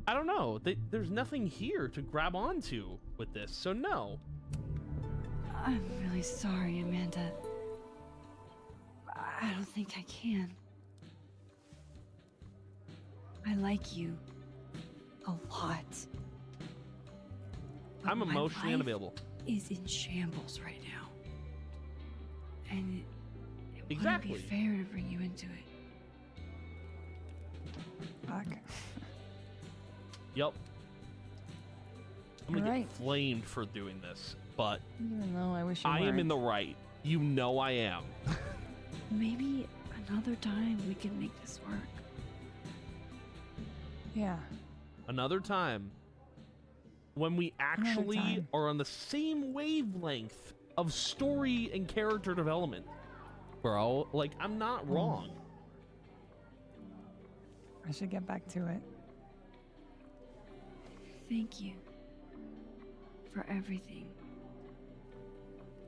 I don't know. There's nothing here to grab onto with this, so no. I'm really sorry, Amanda. I don't think I can. I like you a lot. But I'm emotionally my unavailable. Is in shambles right now. And it Exactly. wouldn't be fair to bring you into it. Fuck. Yep. I'm gonna Alright. get flamed for doing this, but Even though I wish you I am in weren't. the right. You know I am. Maybe another time we can make this work. Yeah. Another time when we actually time. are on the same wavelength of story and character development. Bro, like, I'm not wrong. I should get back to it. Thank you for everything.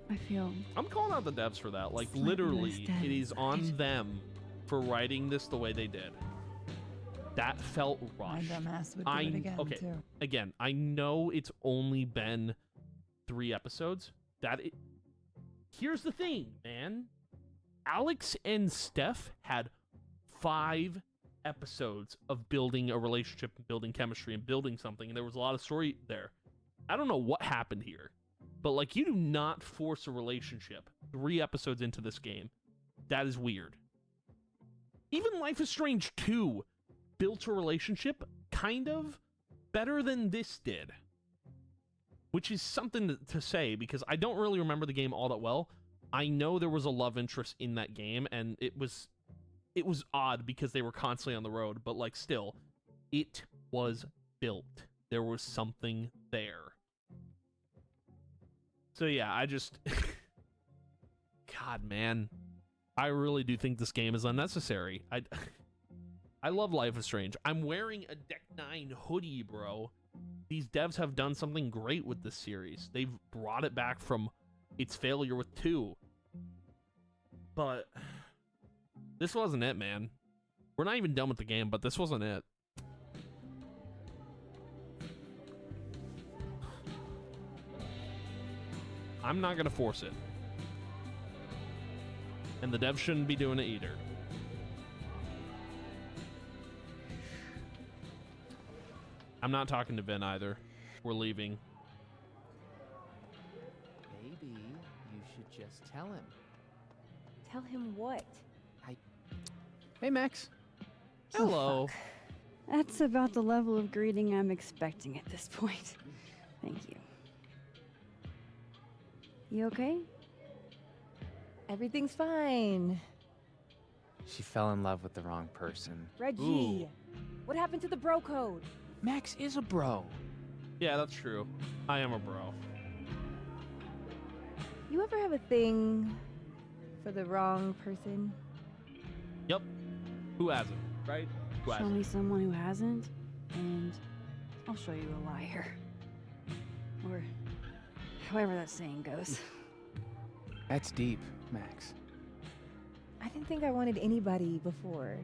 I feel I'm calling out the devs for that. Like, Slightly literally, less it is dense, on right? them for writing this the way they did. That felt My rushed. dumbass would do it again, okay. too. Again, I know it's only been 3 episodes. Here's the thing, man. Alex and Steph had 5 episodes of building a relationship and building chemistry and building something, and there was a lot of story there. I don't know what happened here, but, like, you do not force a relationship 3 episodes into this game. That is weird. Even Life is Strange 2 built a relationship kind of better than this did, which is something to say because I don't really remember the game all that well. I know there was a love interest in that game, and it was odd because they were constantly on the road, but, like, still, it was built. There was something there. So yeah, I just... God, man. I really do think this game is unnecessary. I love Life is Strange. I'm wearing a Deck 9 hoodie, bro. These devs have done something great with this series. They've brought it back from its failure with 2. But this wasn't it, man. We're not even done with the game, but this wasn't it. I'm not gonna force it. And the devs shouldn't be doing it either. I'm not talking to Vin either. We're leaving. Maybe you should Just tell him. Tell him what? Hey, Max. Hello. That's about the level of greeting I'm expecting at this point. Thank you. You okay? Everything's fine. She fell in love with the wrong person. Reggie, Ooh. what happened to the bro code? Max is a bro. Yeah, that's true. I am a bro. You ever have a thing for the wrong person? Yep. Who hasn't, right? Who Show hasn't? me someone who hasn't, and I'll show you a liar. Or however that saying goes. That's deep, Max. I didn't think I wanted anybody before.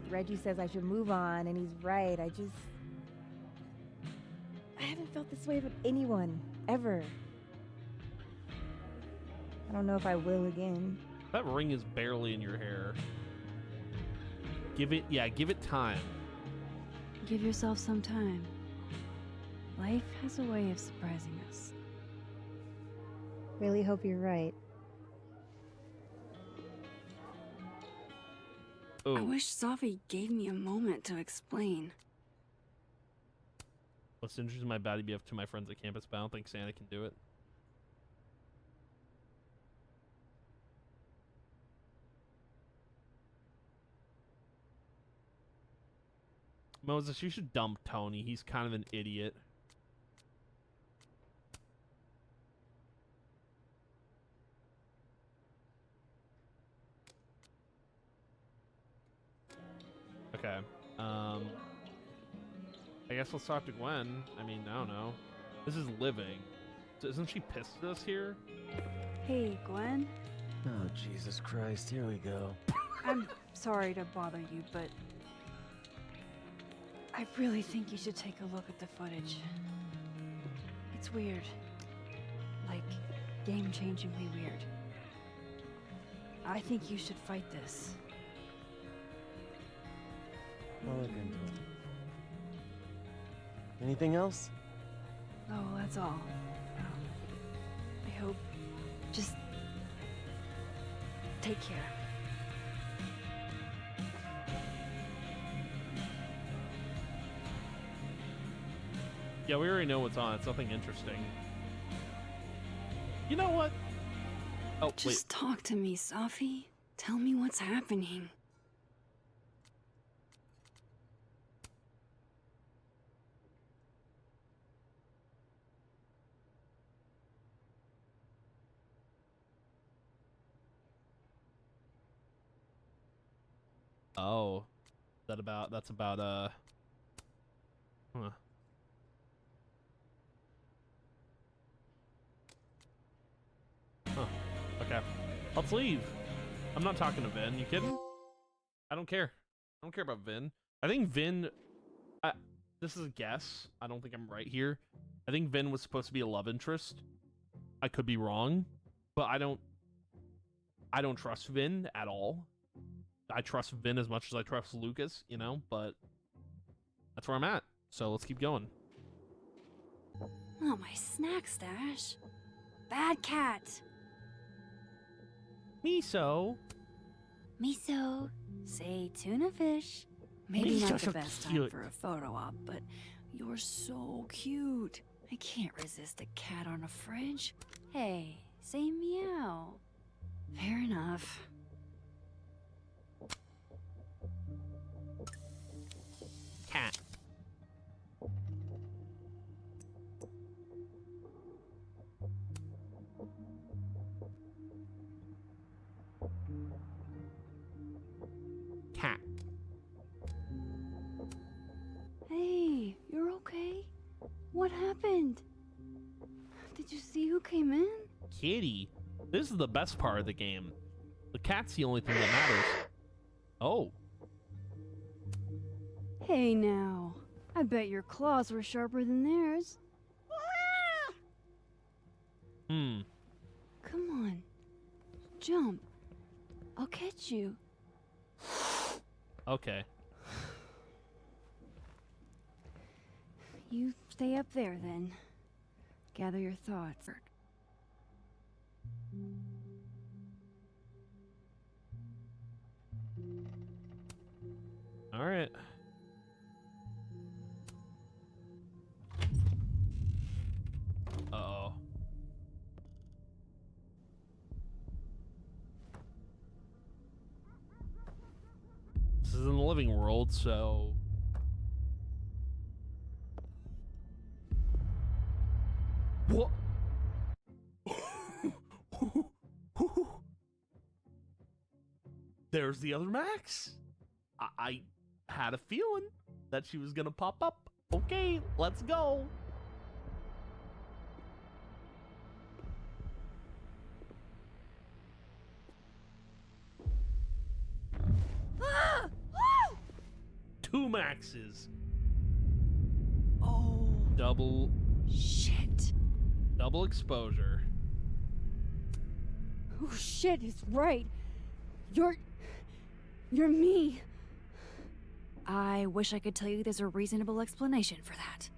Reggie says I should move on, and he's right. I haven't felt this way about anyone, ever. I don't know if I will again. That ring is barely in your hair. Give it time. Give yourself some time. Life has a way of surprising us. Really hope you're right. Oh, I wish Safi gave me a moment to explain. let's introduce my baddie BF to my friends at campus, but I don't think Santa can do it. Moses, you should dump Tony. He's kind of an idiot. Okay. I guess let's talk to Gwen. I mean, I don't know. This is living. So isn't she pissed at us here? Hey, Gwen. Oh, Jesus Christ, here we go. I'm sorry to bother you, but I really think you should take a look at the footage. It's weird. Like, game-changingly weird. I think you should fight this. I'll look into it. Anything else? Oh, that's all. I hope. Just take care. Yeah, we already know what's on. It's nothing interesting. You know what? Oh, Just talk to me, Safi. Tell me what's happening. Oh, that's about huh. Huh. Okay. Let's leave. I'm not talking to Vin. You kidding? I don't care. I don't care about Vin. I think Vin this is a guess. I don't think I'm right here. I think Vin was supposed to be a love interest. I could be wrong, but I don't trust Vin at all. I trust Vin as much as I trust Lucas, you know, but that's where I'm at. So let's keep going. Oh, my snack stash. Bad cat. Miso. Miso. Say tuna fish. Maybe Miso's not the so best time cute. for a photo op, but you're so cute. I can't resist a cat on a fridge. Hey, say meow. Fair enough. Cat. Cat. Hey, you're okay? What happened? Did you see who came in? Kitty. This is the best part of the game. The cat's the only thing that matters. Oh. Hey now. I bet your claws were sharper than theirs. Hmm. Come on. Jump. I'll catch you. Okay. You stay up there then. Gather your thoughts. All right. Uh-oh. This is in the living world, so... What? There's the other Max. I had a feeling that she was gonna pop up. Okay, let's go. Ah! Two Maxes. Oh. Double. Shit. Double exposure. Oh shit, it's right. You're me. I wish I could tell you there's a reasonable explanation for that.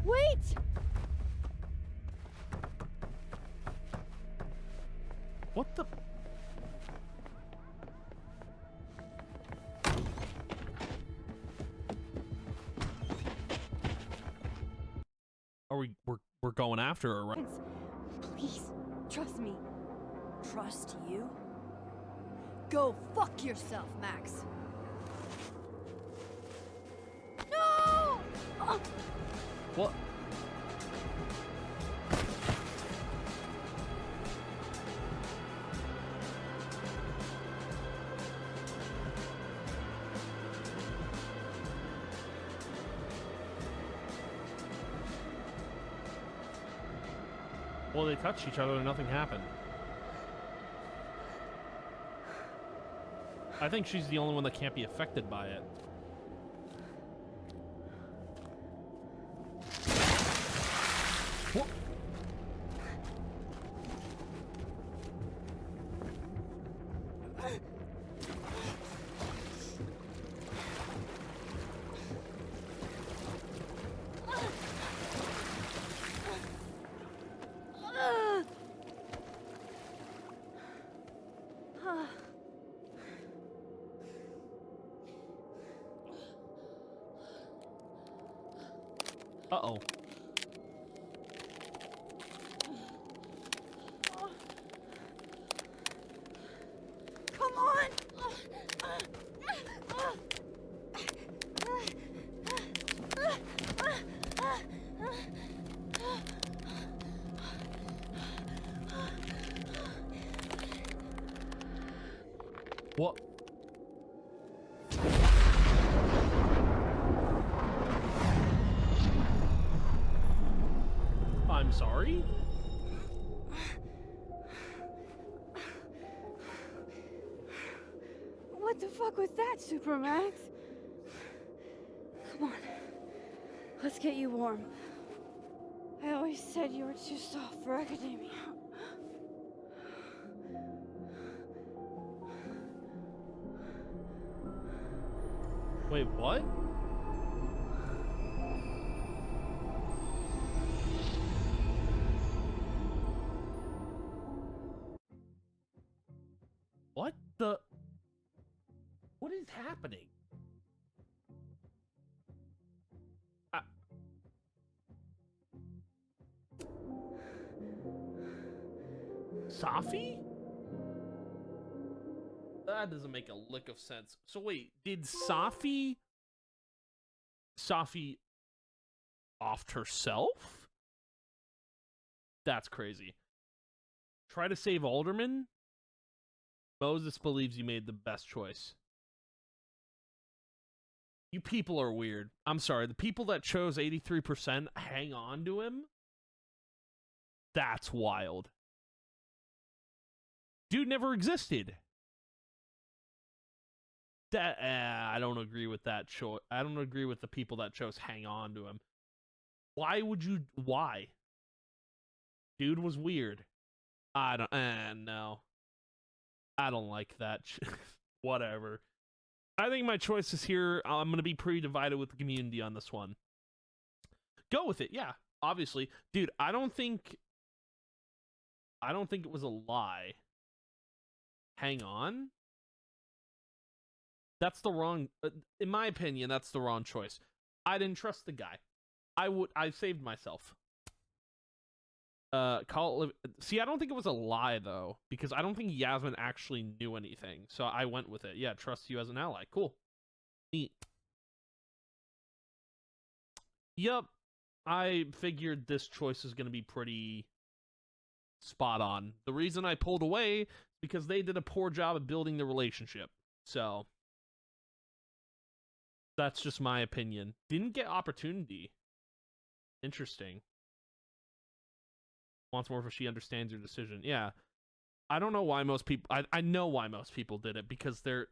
Wait! What the? Are we're going after her, right? Please, trust me. Trust you? Go fuck yourself, Max. No! What? Well, they touched each other and nothing happened. I think she's the only one that can't be affected by it. What? Uh-oh. Come on! What? I'm sorry? What the fuck was that, Supermax? Come on. Let's get you warm. I always said you were too soft for academia. Wait, what? What the? What is happening? Safi? That doesn't make a lick of sense. So wait, did Safi offed herself? That's crazy. Try to save Alderman? Moses believes you made the best choice. You people are weird. I'm sorry. The people that chose 83% hang on to him? That's wild. Dude never existed. That I don't agree with that choice. I don't agree with the people that chose hang on to him. Why would you? Why? Dude was weird. I don't. No. I don't like that. Whatever. I think my choices here. I'm gonna be pretty divided with the community on this one. Go with it. Yeah. Obviously, dude. I don't think it was a lie. hang on, that's the wrong, in my opinion, that's the wrong choice. I didn't trust the guy. I saved myself. See, I don't think it was a lie, though, because I don't think Yasmin actually knew anything, so I went with it. Yeah, trust you as an ally. Cool. Neat. Yup. I figured this choice is going to be pretty spot on. The reason I pulled away is because they did a poor job of building the relationship. So, that's just my opinion. Didn't get opportunity. Interesting. Wants more if she understands your decision. Yeah. I don't know why most people... I know why most people did it, because they're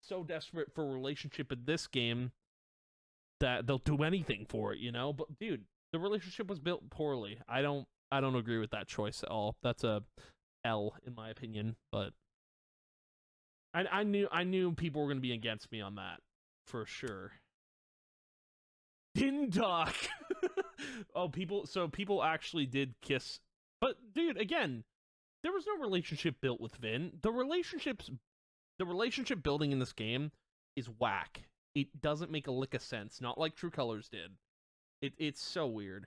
so desperate for a relationship in this game that they'll do anything for it, you know? But dude, the relationship was built poorly. I don't agree with that choice at all. That's a L in my opinion, but I knew people were going to be against me on that for sure. Didn't talk. Oh, people actually did kiss. But dude, again, there was no relationship built with Vin. The relationship building in this game is whack. It doesn't make a lick of sense. Not like True Colors did. It's so weird.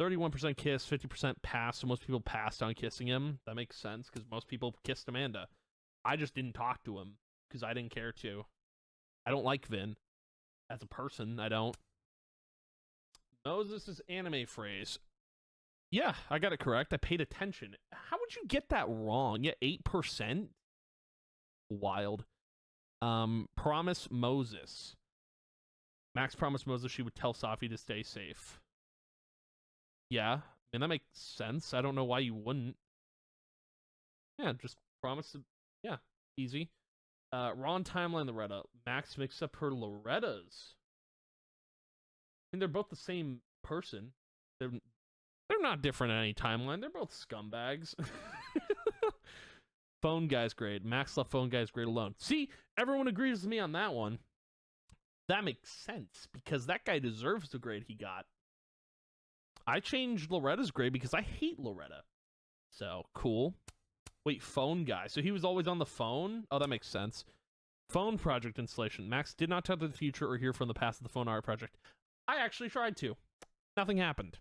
31% kiss, 50% pass. So most people passed on kissing him. That makes sense because most people kissed Amanda. I just didn't talk to him because I didn't care to. I don't like Vin as a person. I don't. Moses' anime phrase. Yeah, I got it correct. I paid attention. How would you get that wrong? Yeah, 8%? Wild. Promise Moses. Max promised Moses she would tell Safi to stay safe. Yeah, I mean, that makes sense. I don't know why you wouldn't. Yeah, just promise to... Yeah, easy. Wrong timeline, Loretta. Max mixed up her Lorettas. I mean, they're both the same person. They're not different in any timeline. They're both scumbags. Phone guy's grade. Max left phone guy's grade alone. See, everyone agrees with me on that one. That makes sense, because that guy deserves the grade he got. I changed Loretta's grade because I hate Loretta. So, cool. Wait, phone guy. So he was always on the phone? Oh, that makes sense. Phone project installation. Max did not tell the future or hear from the past of the phone art project. I actually tried to. Nothing happened.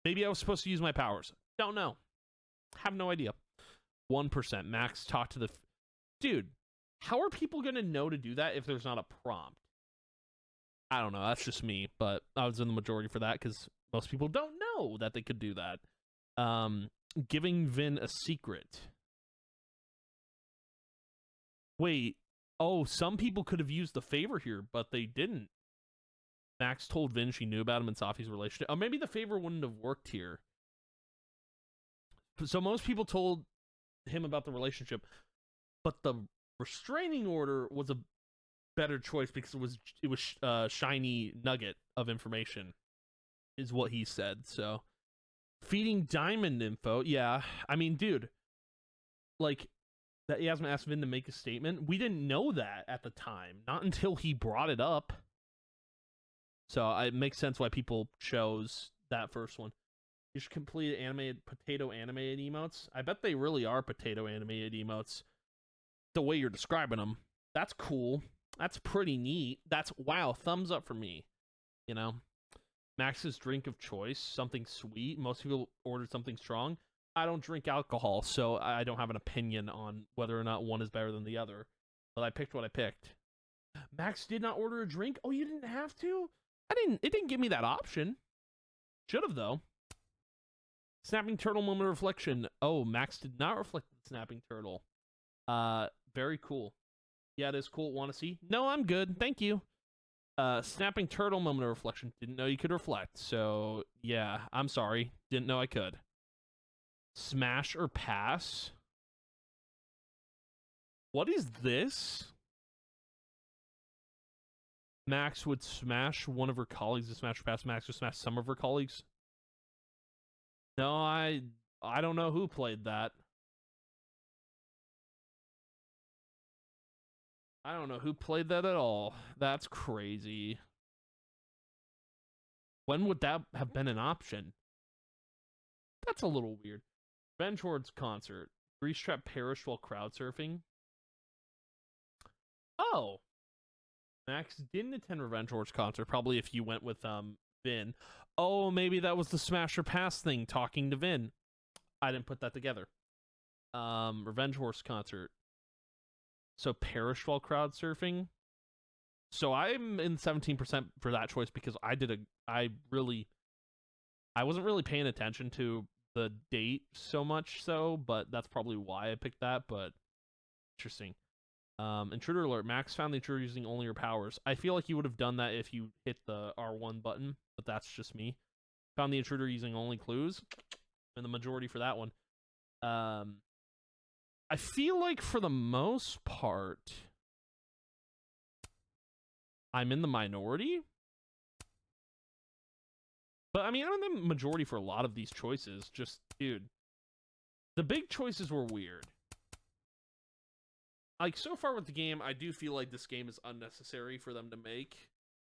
Maybe I was supposed to use my powers. Don't know. Have no idea. 1%. Max talked to the... Dude, how are people going to know to do that if there's not a prompt? I don't know. That's just me, but I was in the majority for that because most people don't know that they could do that. Giving Vin a secret. Wait. Oh, some people could have used the favor here, but they didn't. Max told Vin she knew about him and Safi's relationship. Oh, maybe the favor wouldn't have worked here. So most people told him about the relationship, but the restraining order was a better choice because it was shiny nugget of information, is what he said. So feeding diamond info, yeah. I mean, dude, like that Yasmin asked Vin to make a statement. We didn't know that at the time, not until he brought it up. So it makes sense why people chose that first one. You should complete animated potato animated emotes. I bet they really are potato animated emotes. The way you're describing them. That's cool. That's pretty neat. That's, wow, thumbs up for me. You know? Max's drink of choice, something sweet. Most people ordered something strong. I don't drink alcohol, so I don't have an opinion on whether or not one is better than the other. But I picked what I picked. Max did not order a drink? Oh, you didn't have to? It didn't give me that option. Should have, though. Snapping turtle moment of reflection. Oh, Max did not reflect the snapping turtle. Very cool. Yeah, it is cool. Want to see? No, I'm good. Thank you. Snapping turtle moment of reflection. Didn't know you could reflect. So, yeah, I'm sorry. Didn't know I could. Smash or pass? What is this? Max would smash one of her colleagues to smash or pass. Max would smash some of her colleagues. No, I don't know who played that. I don't know who played that at all. That's crazy. When would that have been an option? That's a little weird. Ben Schwartz concert. Grease trap perished while crowd surfing. Oh, Max didn't attend Revenge Horse concert. Probably if you went with Vin. Oh, maybe that was the Smasher Pass thing. Talking to Vin. I didn't put that together. Revenge Horse concert. So perished while crowd surfing. So I'm in 17% for that choice because I wasn't really paying attention to the date so much so, but that's probably why I picked that, but interesting. Intruder alert. Max found the intruder using only her powers. I feel like you would have done that if you hit the R1 button, but that's just me. Found the intruder using only clues, and the majority for that one. I feel like for the most part, I'm in the minority. But I mean, I'm in the majority for a lot of these choices. Just, dude, the big choices were weird. Like, so far with the game, I do feel like this game is unnecessary for them to make.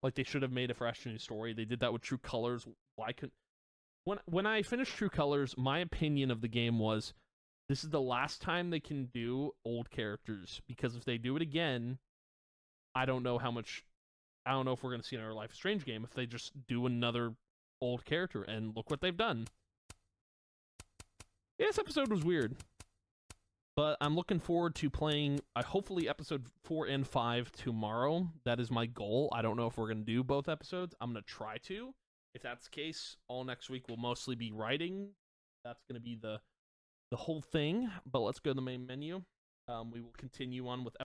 Like, they should have made a fresh new story. They did that with True Colors. Why couldn't... When I finished True Colors, my opinion of the game was, this is the last time they can do old characters. Because if they do it again, I don't know if we're going to see another Life is Strange game if they just do another old character. And look what they've done. Yeah, this episode was weird. But I'm looking forward to playing, hopefully, episode 4 and 5 tomorrow. That is my goal. I don't know if we're going to do both episodes. I'm going to try to. If that's the case, all next week will mostly be writing. That's going to be the whole thing. But let's go to the main menu. We will continue on with